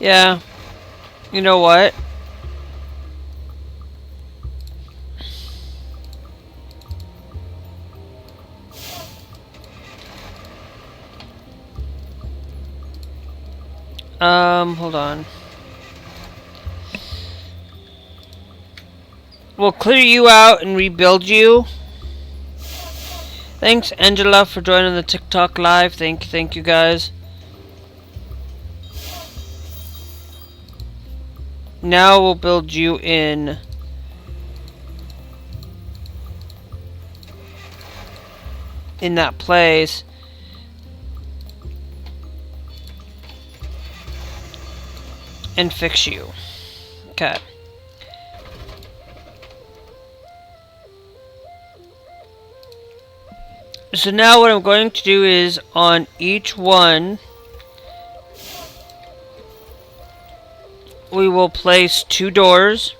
Yeah. You know what? Hold on. We'll clear you out and rebuild you. Thanks, Angela, for joining the TikTok live. Thank you guys. Now we'll build you in that place. And fix you. Okay. So now what I'm going to do is on each one we will place 2 doors.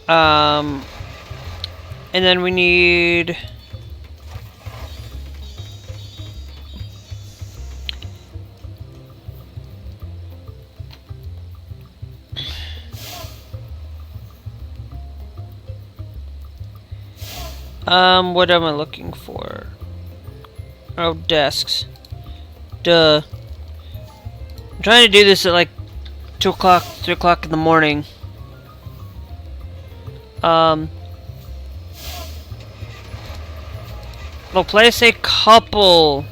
And then we need what am I looking for? Oh, desks. Duh. I'm trying to do this at like 2 o'clock, 3 o'clock in the morning. We'll place a couple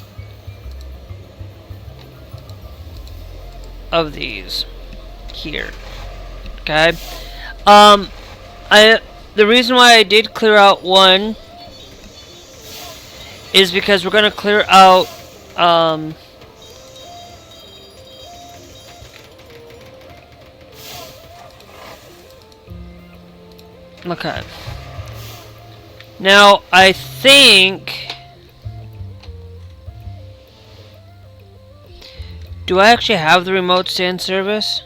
of these here. Okay. The reason why I did clear out one is because we're gonna clear out okay. Now I think, do I actually have the remote stand service?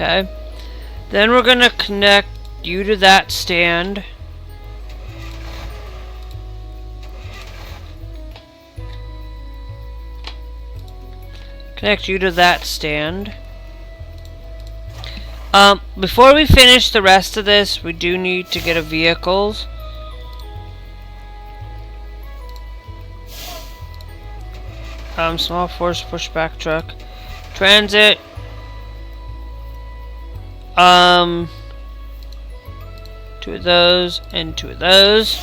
Okay. Then we're gonna connect you to that stand. Connect you to that stand. Before we finish the rest of this, we do need to get a vehicles. Small force pushback truck. Transit. Two of those and two of those.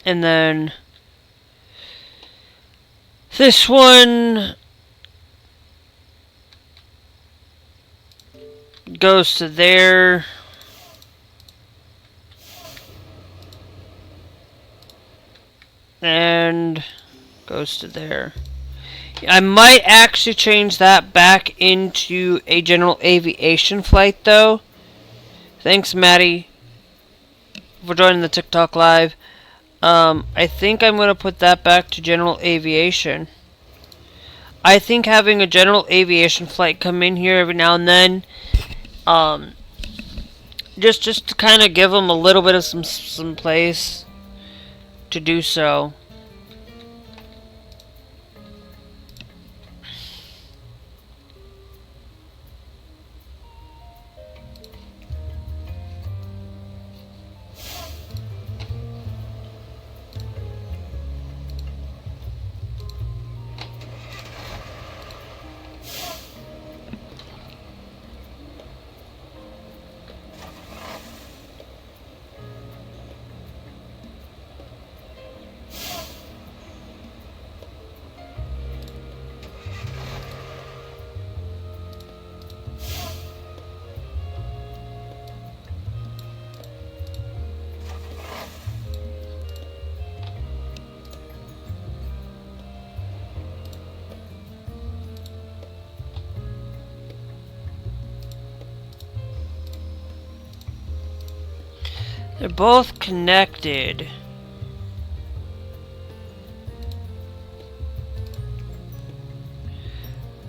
And then this one goes to there. And goes to there. I might actually change that back into a general aviation flight though. Thanks, Maddie, for joining the TikTok live. I think I'm going to put that back to general aviation. I think having a general aviation flight come in here every now and then, just to kind of give them a little bit of some place to do so. They're both connected.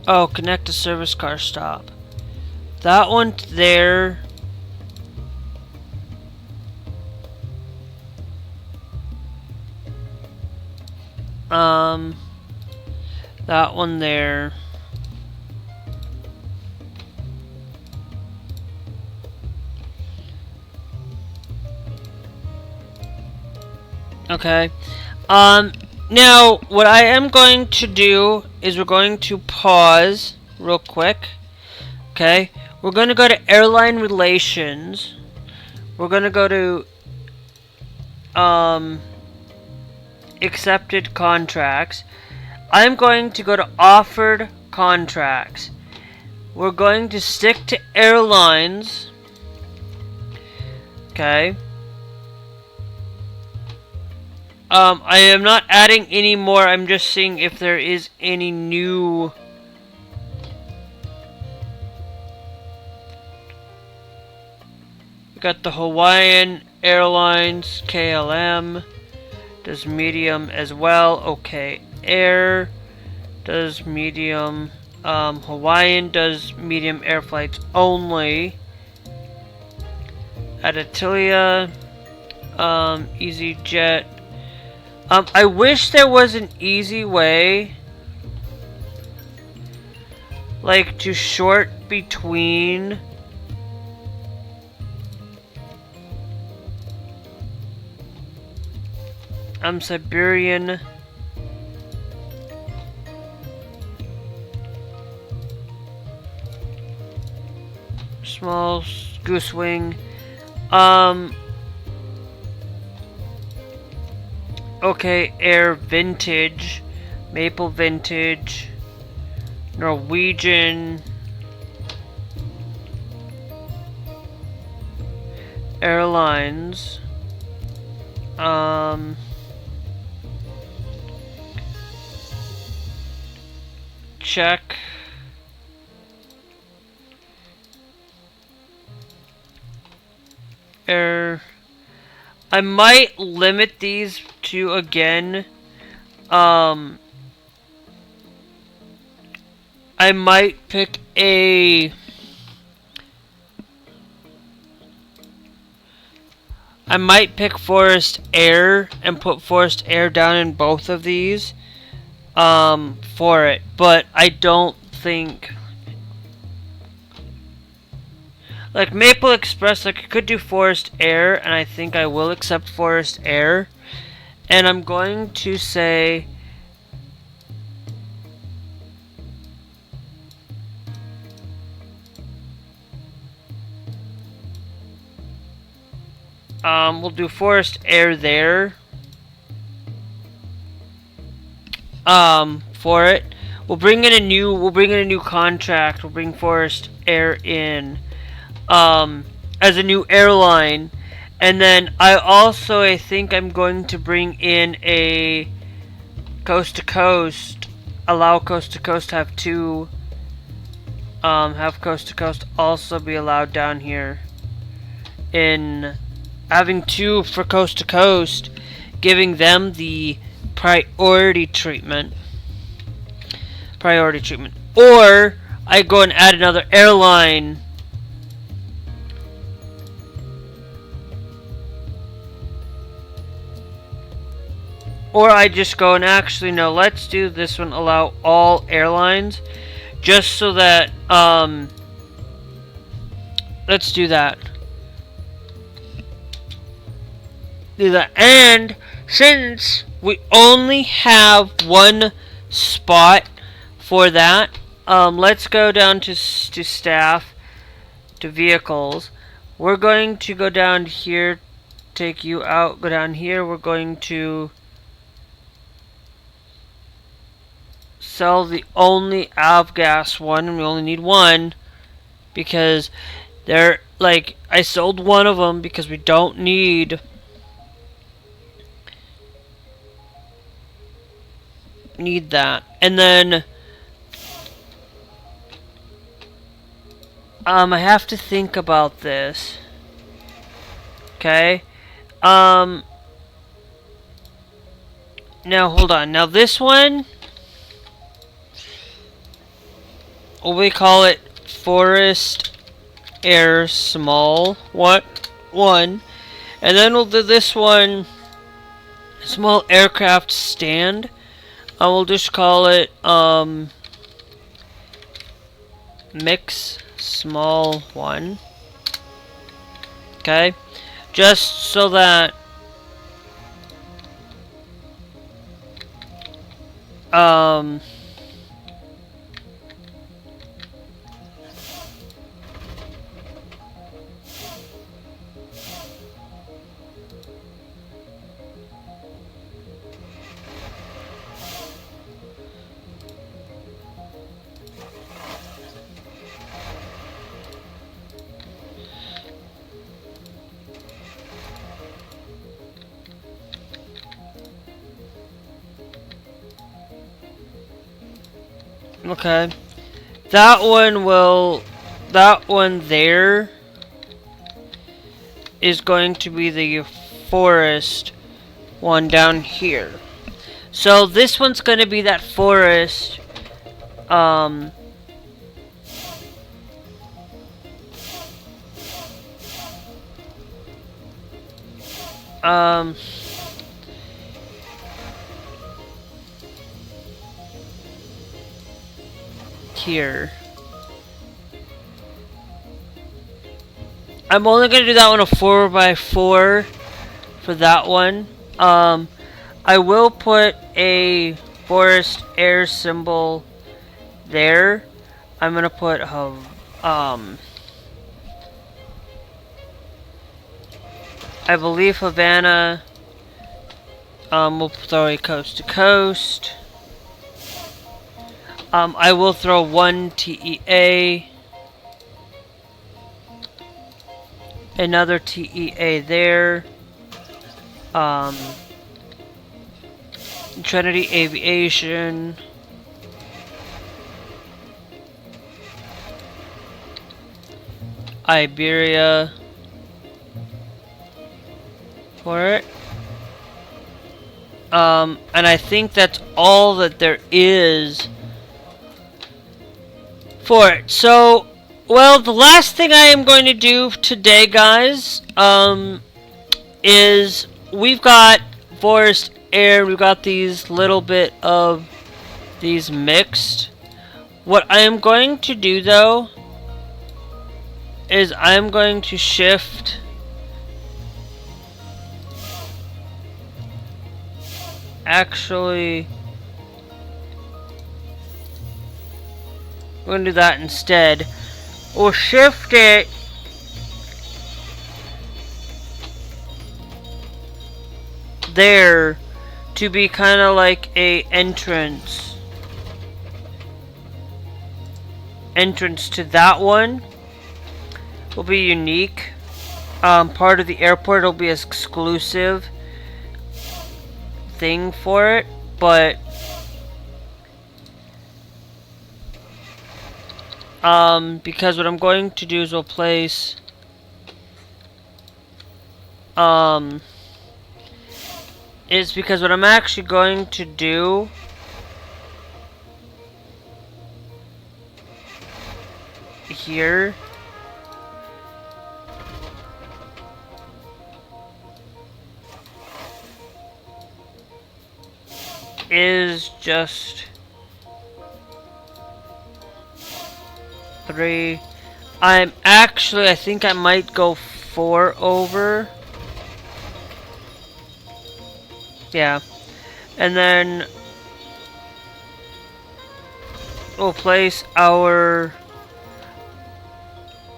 Oh, connect to service car stop. That one there. That one there. Okay. Now, what I am going to do is we're going to pause real quick. Okay. We're going to go to airline relations. We're going to go to accepted contracts. I'm going to go to offered contracts. We're going to stick to airlines. Okay. I am not adding any more. I'm just seeing if there is any new. We got the Hawaiian Airlines KLM. Does medium as well. Okay. Air does medium. Hawaiian does medium air flights only. Adatilia. EasyJet. I wish there was an easy way, like, to short between Siberian small goose wing. Okay, Air Vintage, Maple Vintage, Norwegian Airlines, check. Air. I might limit these to again, I might pick a... I might pick Forest Air and put Forest Air down in both of these for it, but I don't think... Like Maple Express, like I could do Forest Air, and I think I will accept Forest Air. And I'm going to say... we'll do Forest Air there. For it. We'll bring in a new contract. We'll bring Forest Air in as a new airline. And then I think I'm going to bring in a Coast to Coast. Allow Coast to Coast to have two. Have Coast to Coast also be allowed down here. In having two for Coast to Coast, giving them the priority treatment. Or I go and add another airline. Or I just go and actually, no, let's do this one, allow all airlines. Just so that, let's do that. And since we only have one spot for that, let's go down to staff, to vehicles. We're going to go down here, take you out, go down here. We're going to sell the only avgas one, and we only need one because they're like, I sold one of them because we don't need that. And then I have to think about this. Okay. Now hold on. Now this one, we call it Forest Air Small one, and then we'll do this one Small Aircraft Stand. I will just call it Mix Small one. Okay, just so that okay, that one there is going to be the forest one down here. So this one's going to be that forest here. I'm only going to do that one a 4x4 for that one. I will put a Forest Air symbol there. I'm going to put I believe Havana. We'll throw a Coast to Coast. I will throw one TEA. Another TEA there. Trinity Aviation. Iberia. For it. And I think that's all that there is for it. So, well, the last thing I am going to do today, guys, is we've got forest air, we've got these little bit of these mixed. What I am going to do, though, is I'm going to shift actually we're going to do that instead. We'll shift it there to be kind of like a entrance to that one. Will be unique. Part of the airport will be an exclusive thing for it, but because what I'm going to do is we'll place is because what I'm actually going to do here is just 3. I think I might go 4 over. Yeah. And then we'll place our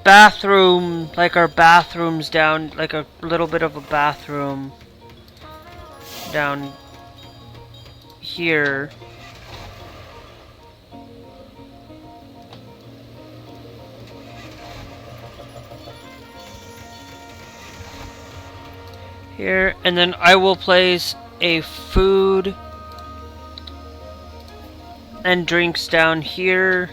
bathroom, like our bathrooms down, like a little bit of a bathroom down here. Here, and then I will place a food and drinks down here.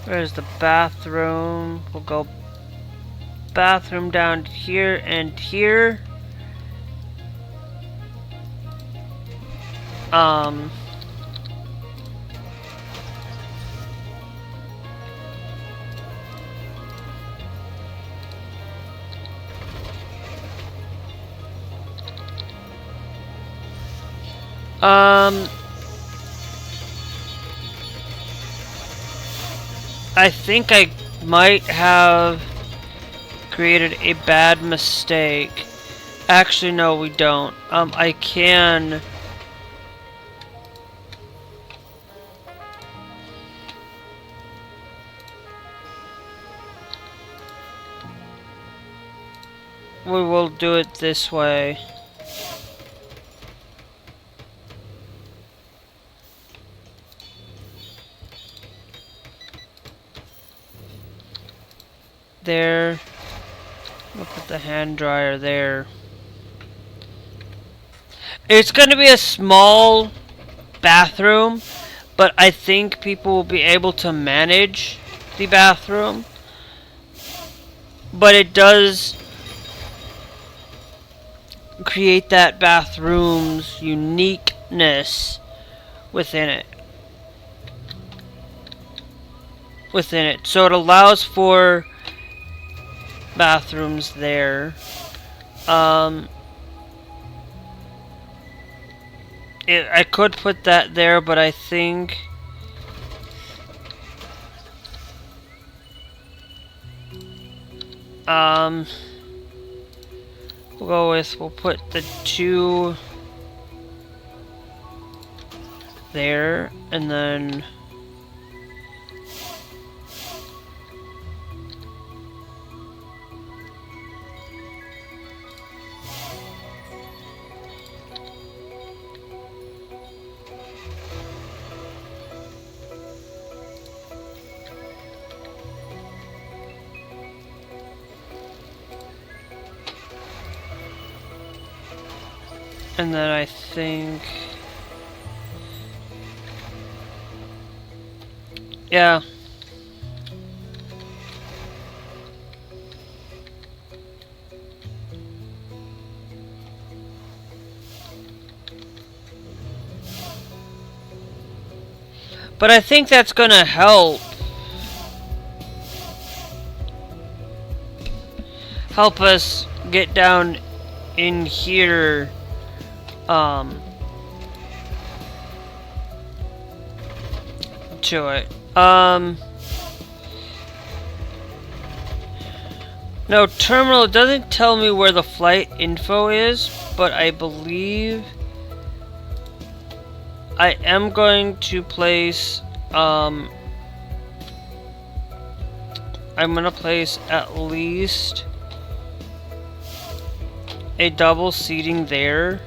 Where's the bathroom? We'll go bathroom down here and here. I think I might have created a bad mistake. Actually, no, we don't. I can... We will do it this way. There. We'll put the hand dryer there. It's going to be a small bathroom, but I think people will be able to manage the bathroom. But it does create that bathroom's uniqueness within it. So it allows for bathrooms there. I could put that there, but I think we'll put the 2 there, and then I think Yeah. But I think that's gonna help us get down in here to it. No, terminal, it doesn't tell me where the flight info is, but I believe I am going to place, I'm gonna place at least a double seating there.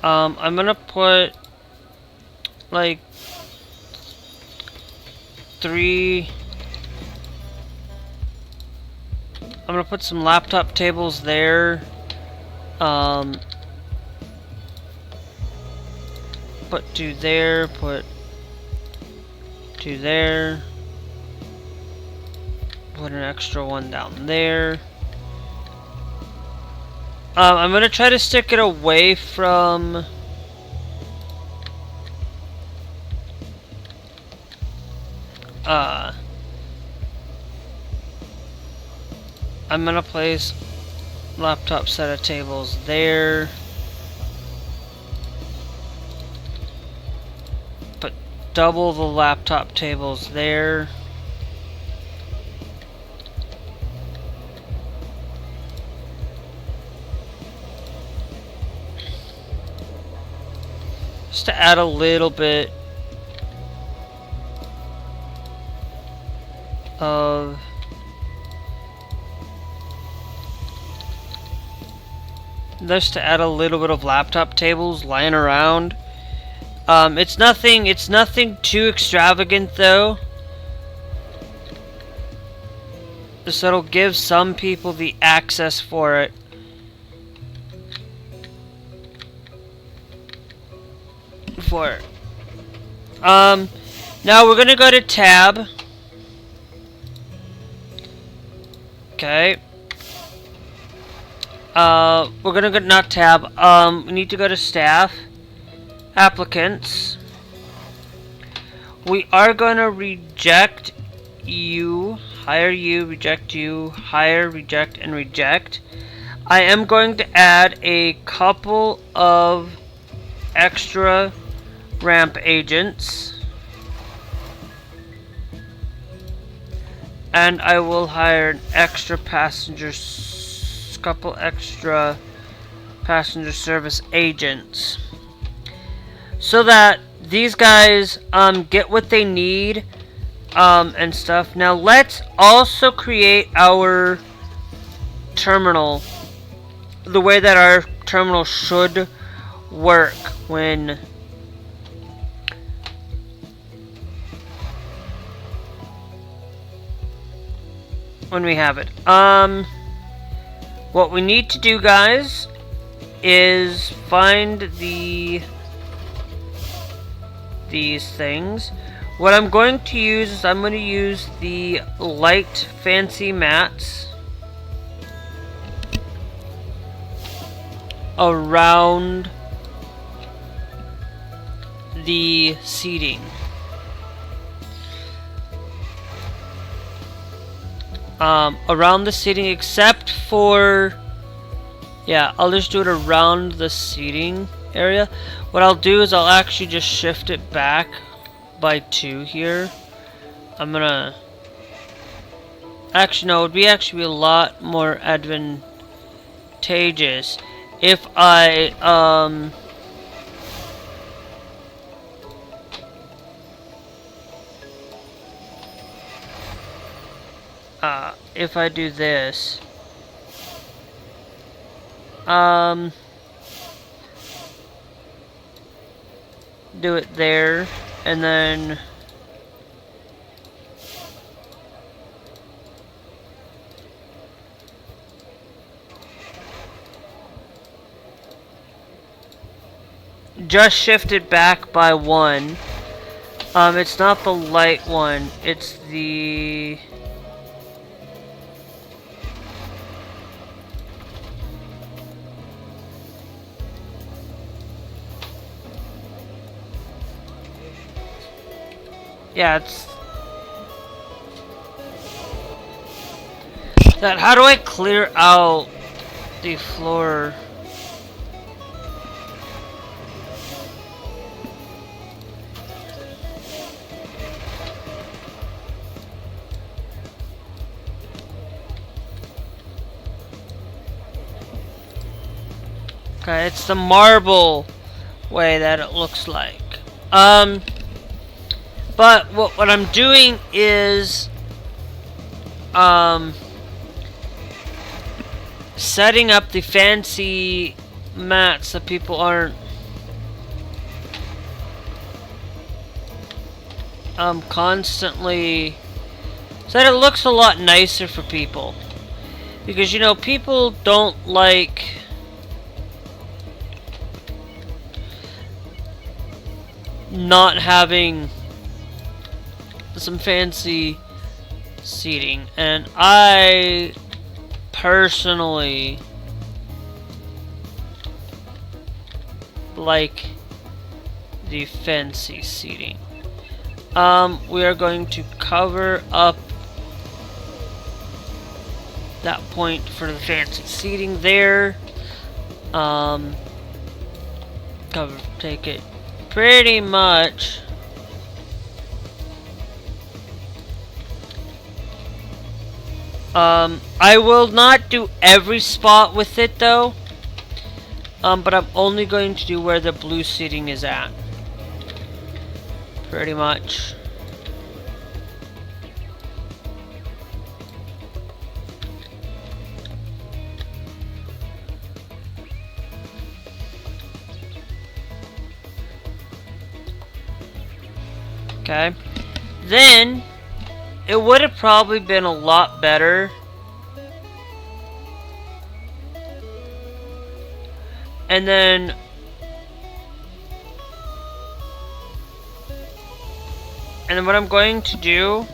I'm gonna put like 3. I'm gonna put some laptop tables there. Put 2 there, put 2 there. Put an extra one down there. I'm gonna try to stick it away from I'm gonna place laptop set of tables there. Put double the laptop tables there. Just to add a little bit of laptop tables lying around. It's nothing too extravagant though. So it'll give some people the access for it. Now we're gonna go to tab. Okay. We're gonna go, not tab, we need to go to staff, applicants. We are gonna reject you, hire you, reject you, hire, reject, and reject. I am going to add a couple of extra ramp agents. And I will hire an extra couple extra passenger service agents, so that these guys get what they need and stuff. Now let's also create our terminal the way that our terminal should work when we have it. What we need to do, guys, is find these things. What I'm going to use is I'm going to use the light fancy mats around the seating. Around the seating, except for, yeah, I'll just do it around the seating area. What I'll do is I'll actually just shift it back by 2 here. I'm gonna, actually no, it would be actually a lot more advantageous if I if I do this, do it there, and then just shifted back by one. It's not the light one, it's the... Yeah, it's... That, how do I clear out the floor? Okay, it's the marble way that it looks like. But what I'm doing is setting up the fancy mats so people aren't constantly, so that it looks a lot nicer for people, because you know people don't like not having some fancy seating, and I personally like the fancy seating. We are going to cover up that point for the fancy seating there. Take it pretty much I will not do every spot with it though, but I'm only going to do where the blue seating is at. Pretty much. Okay. Then it would have probably been a lot better and then what I'm going to do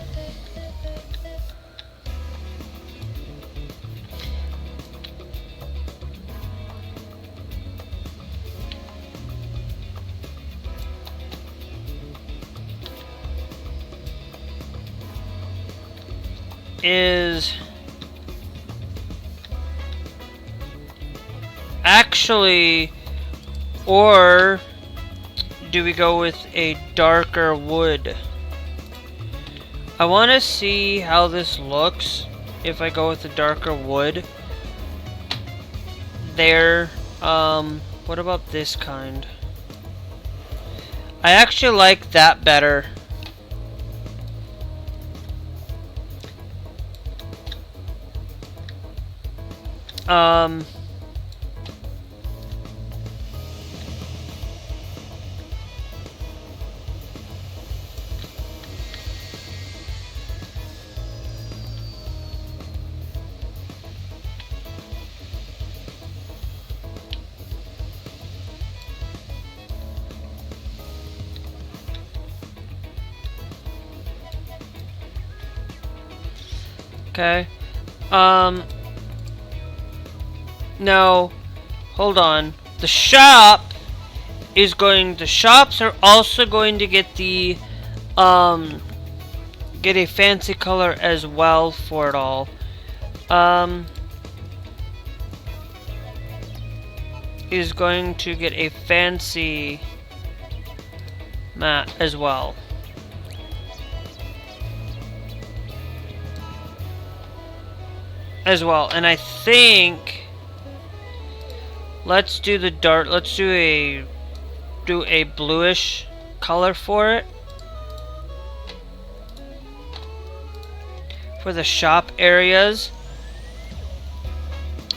is actually, or do we go with a darker wood? I want to see how this looks if I go with a darker wood. There, what about this kind? I actually like that better. Okay. No. Hold on. The shops are also going to get the, get a fancy color as well for it all. Is going to get a fancy mat as well. And I think let's do the dark, let's do a bluish color for it for the shop areas,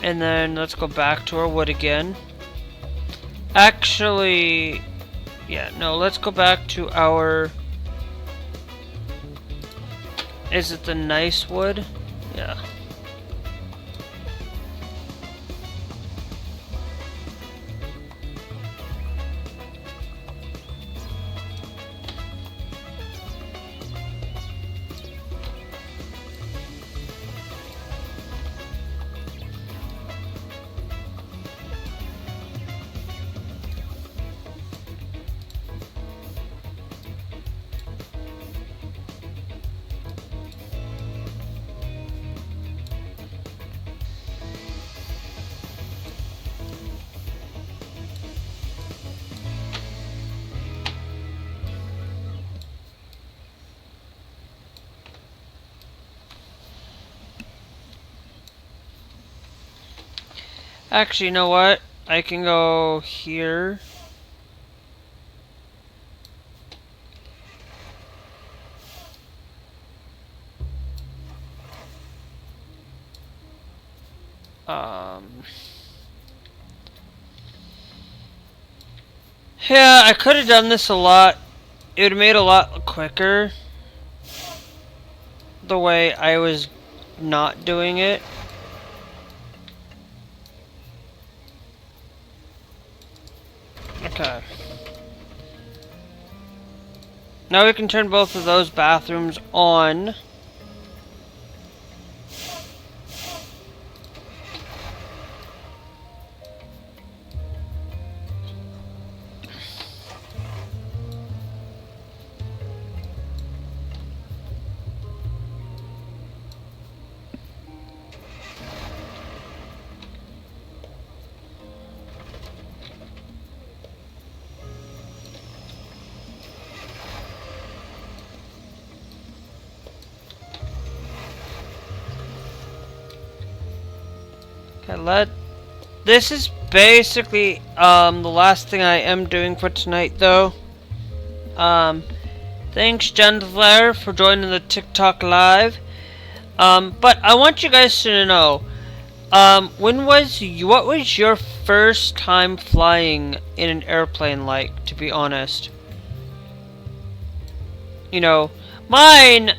and then let's go back to our wood again. Actually, yeah, no, let's go back to our, is it the nice wood? Yeah. Actually, you know what? I can go here. Yeah, I could have done this a lot. It would have made it a lot quicker. The way I was not doing it. Okay. Now we can turn both of those bathrooms on. Okay, this is basically the last thing I am doing for tonight, though. Thanks, Gentler, for joining the TikTok live. But I want you guys to know, what was your first time flying in an airplane like? To be honest, you know, mine.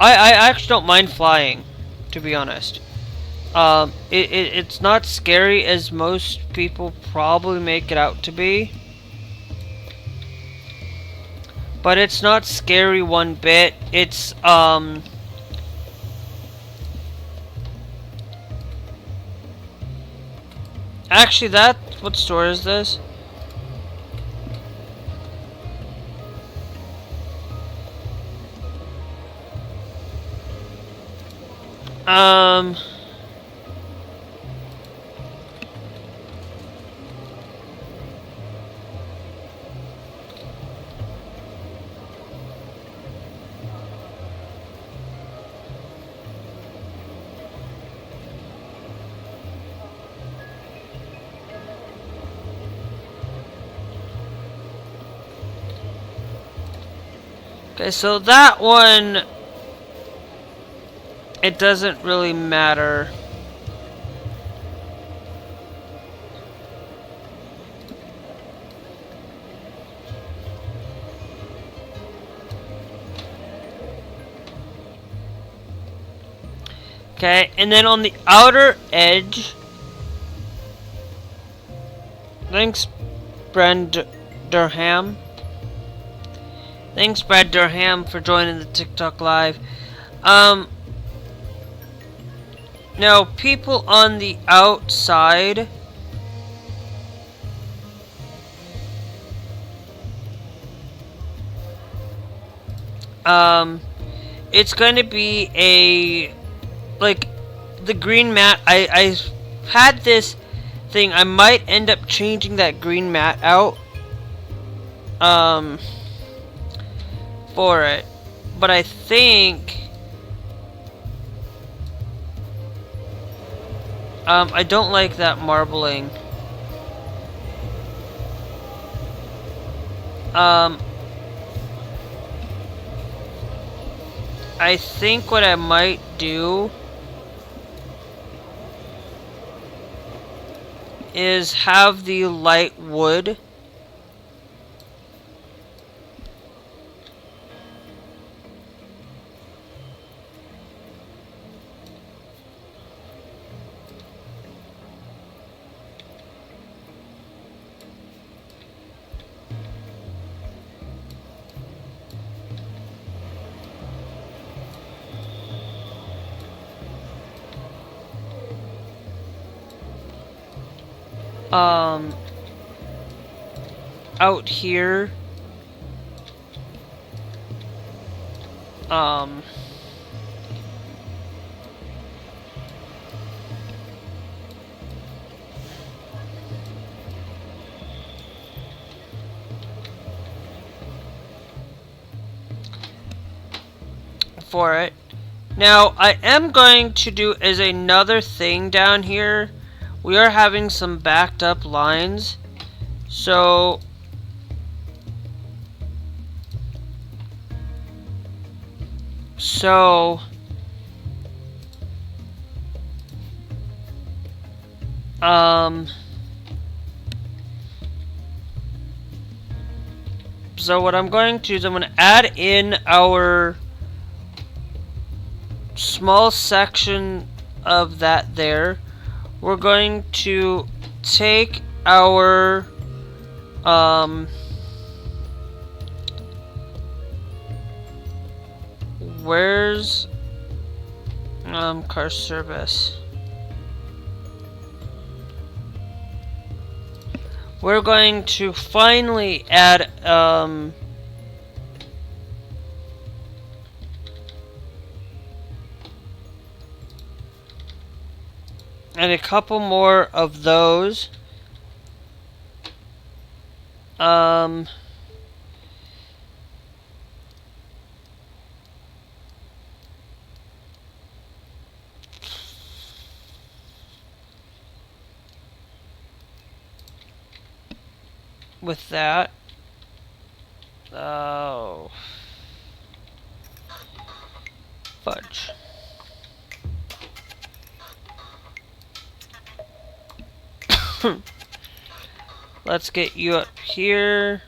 I actually don't mind flying, to be honest. It's not scary as most people probably make it out to be. But it's not scary one bit. It's, actually, what store is this? Okay, so that one, it doesn't really matter. Okay, and then on the outer edge, thanks, Brand Durham. Thanks, Brad Durham, for joining the TikTok live. Now, people on the outside, it's going to be like, the green mat. I had this thing. I might end up changing that green mat out, for it, but I think I don't like that marbling. I think what I might do is have the light wood. Out here, for it. Now, I am going to do as another thing down here we are having some backed up lines. So what I'm going to do is I'm going to add in our small section of that there. We're going to take our where's car service? We're going to finally add and a couple more of those. With that. Oh. Fudge. Let's get you up here.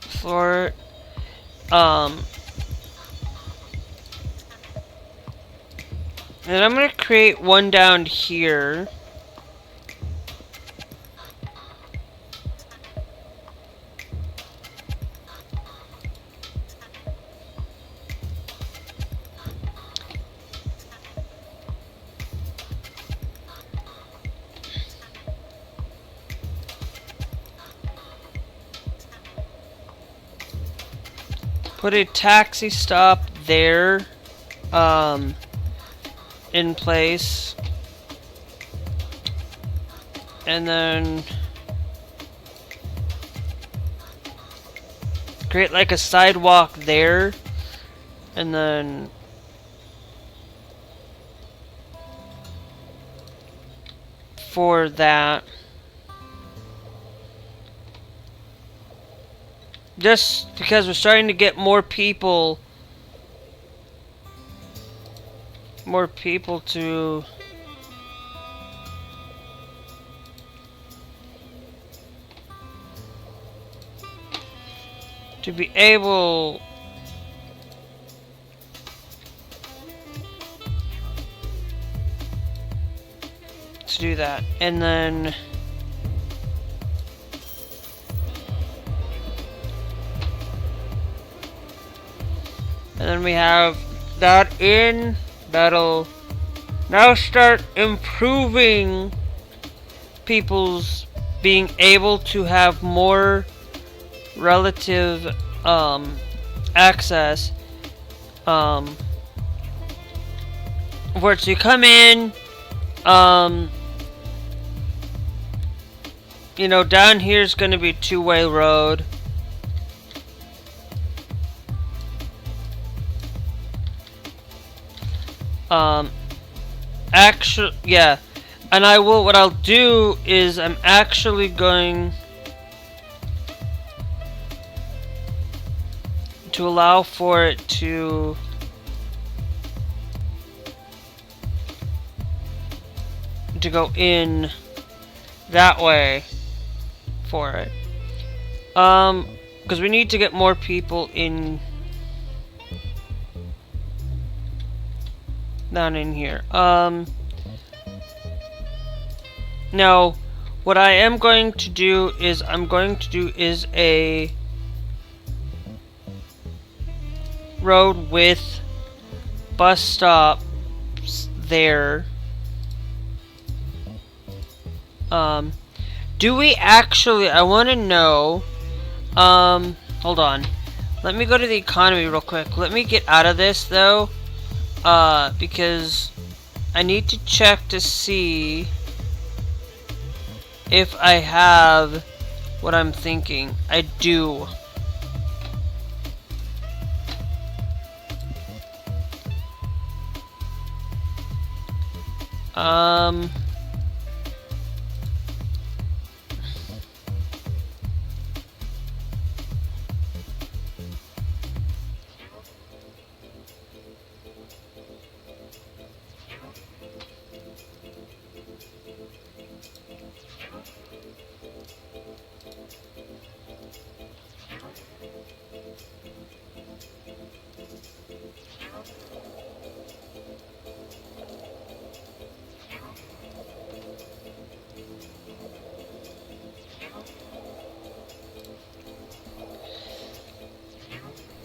For it. And I'm going to create one down here. Put a taxi stop there. In place, and then create like a sidewalk there, and then for that, just because we're starting to get more people to be able to do that. And then we have that in. That'll now start improving people's being able to have more relative access. Where to come in, you know, down here is going to be a two-way road. Actually, yeah, and what I'll do is I'm actually going to allow for it to go in that way for it, because we need to get more people in down in here. Now, what I am going to do is a road with bus stops there. Do we actually, I want to know, hold on. Let me go to the economy real quick. Let me get out of this though. Because I need to check to see if I have what I'm thinking. I do. Um...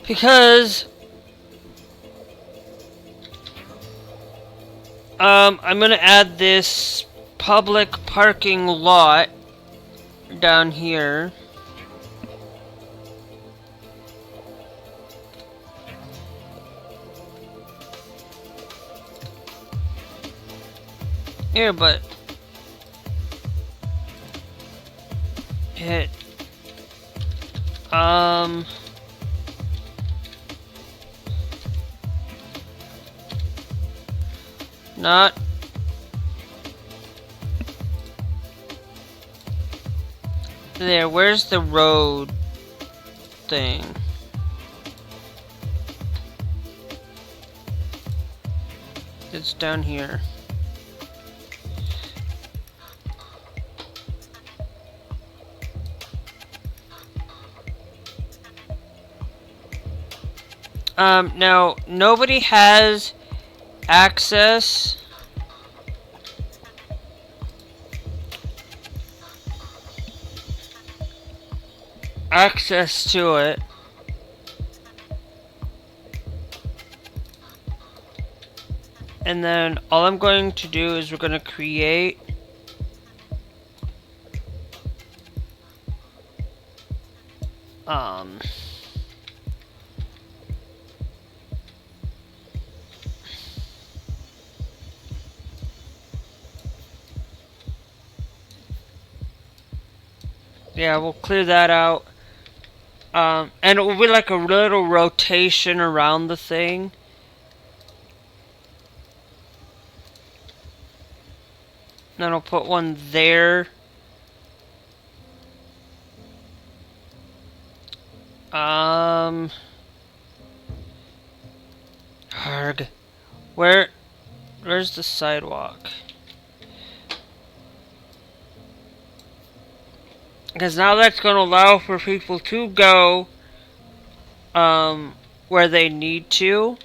Because I'm gonna add this public parking lot down here. Here, but hit not there. Where's the road thing? It's down here. Now nobody has access to it. And then all I'm going to do is we're going to create yeah, we'll clear that out. And it will be like a little rotation around the thing. Then I'll put one there. Harg. Where's the sidewalk? Because now that's going to allow for people to go where they need to.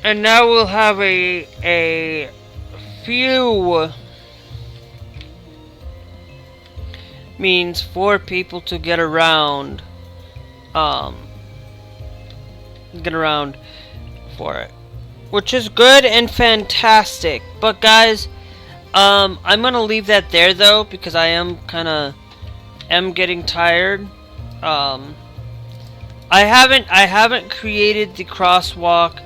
And now we'll have a few means for people to get around for it, which is good and fantastic. But guys, I'm gonna leave that there though, because I am getting tired. I haven't created the crosswalk.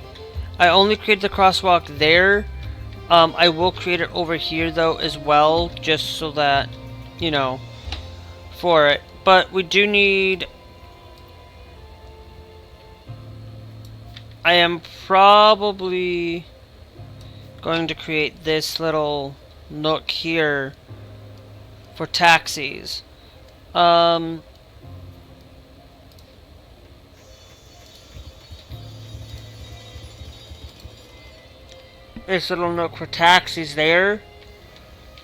I only created the crosswalk there. I will create it over here though as well, just so that, you know, for it. But we do need... I am probably going to create this little nook here for taxis. this little nook for taxis there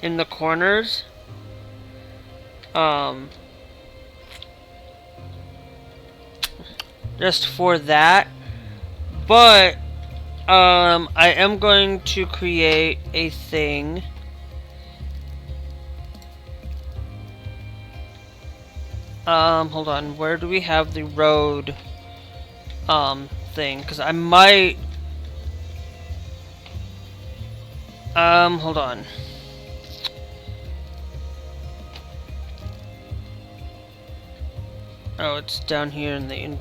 in the corners. Just for that. But I am going to create a thing. Hold on. Where do we have the road thing? Because I might hold on. Oh, it's down here in the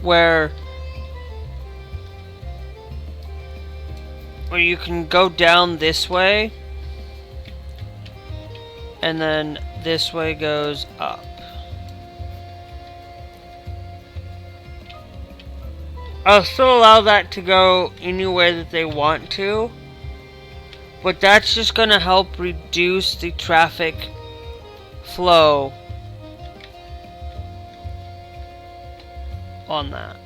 where you can go down this way, and then this way goes up. I'll still allow that to go any way that they want to, but that's just gonna help reduce the traffic flow on that.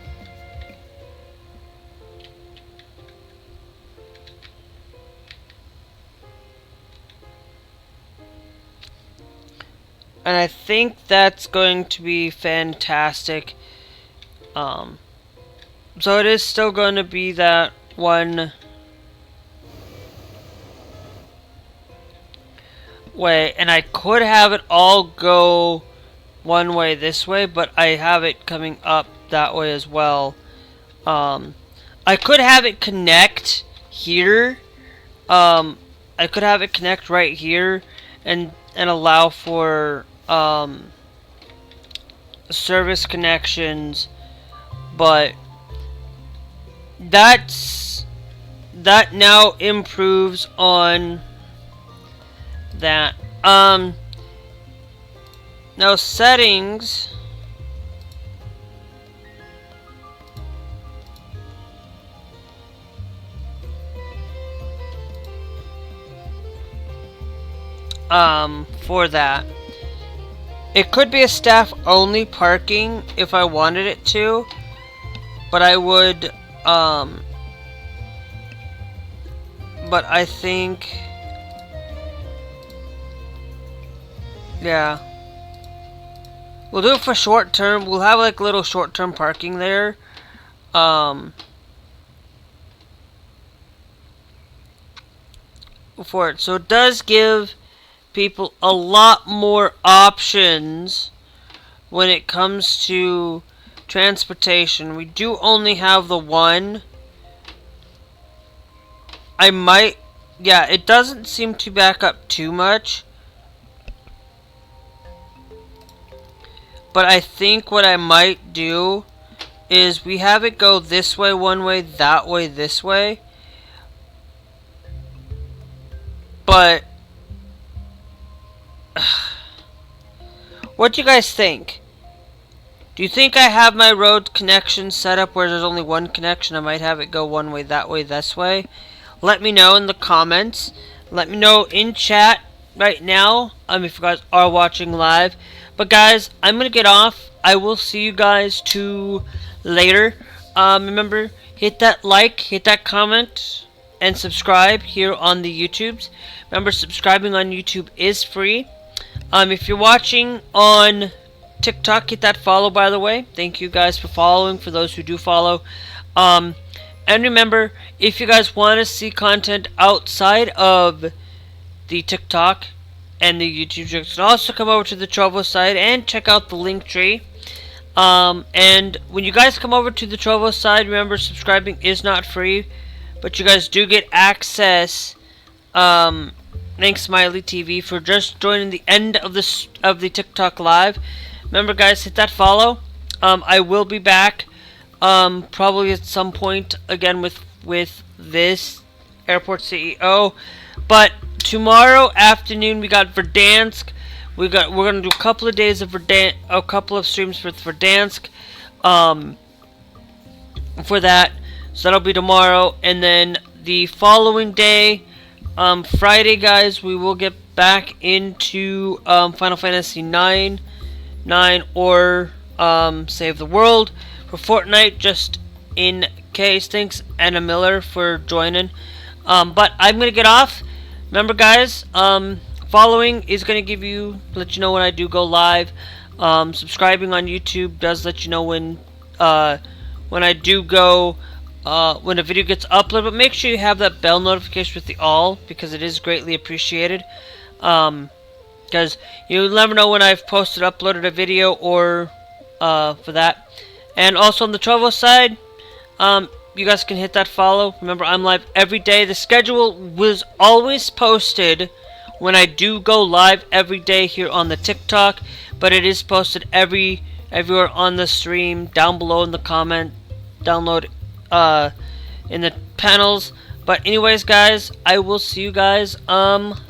And I think that's going to be fantastic. So it is still going to be that one way, and I could have it all go one way this way, but I have it coming up that way as well. I could have it connect here. I could have it connect right here and allow for service connections, but that now improves on that. Now settings. For that, it could be a staff only parking if I wanted it to, but I would but I think, yeah, we'll do it for short term. We'll have like little short term parking there. For it, so it does give people a lot more options when it comes to transportation. We do only have the one. I might, yeah, it doesn't seem to back up too much, but I think what I might do is we have it go this way one way, that way this way, but what do you guys think? Do you think I have my road connection set up where there's only one connection? I might have it go one way, that way, this way. Let me know in the comments. Let me know in chat right now if you guys are watching live. But guys, I'm going to get off. I will see you guys later. Remember, hit that like, hit that comment, and subscribe here on the YouTubes. Remember, subscribing on YouTube is free. If you're watching on TikTok, hit that follow, by the way. Thank you guys for following, for those who do follow. And remember, if you guys want to see content outside of the TikTok and the YouTube, you can also come over to the Trovo side and check out the link tree. And when you guys come over to the Trovo side, remember, subscribing is not free, but you guys do get access. Thanks, Smiley TV, for just joining the end of the TikTok live. Remember, guys, hit that follow. I will be back probably at some point again with this airport CEO. But tomorrow afternoon we got Verdansk. We're gonna do a couple of days of a couple of streams with Verdansk. For that, so that'll be tomorrow, and then the following day. Friday, guys, we will get back into Final Fantasy 9 or Save the World. For Fortnite, just in Case, thanks Anna Miller for joining. But I'm gonna get off. Remember, guys, following is gonna let you know when I do go live. Subscribing on YouTube does let you know when I do go when a video gets uploaded. But make sure you have that bell notification with the all, because it is greatly appreciated. Because you'll never know when I've uploaded a video or for that. And also on the Trovo side, you guys can hit that follow. Remember, I'm live every day. The schedule was always posted when I do go live every day here on the TikTok, but it is posted everywhere on the stream, down below in the comment, download in the panels. But anyways, guys, I will see you guys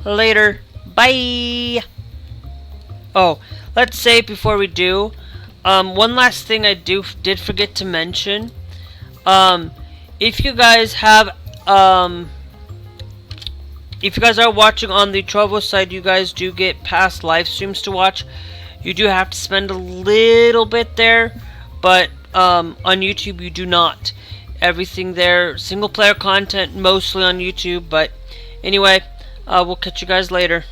later. Bye. Oh, let's say before we do, one last thing I did forget to mention. If you guys have if you guys are watching on the Trovo side, you guys do get past live streams to watch. You do have to spend a little bit there, but on YouTube you do not. Everything there, single player content mostly on YouTube. But anyway, we'll catch you guys later.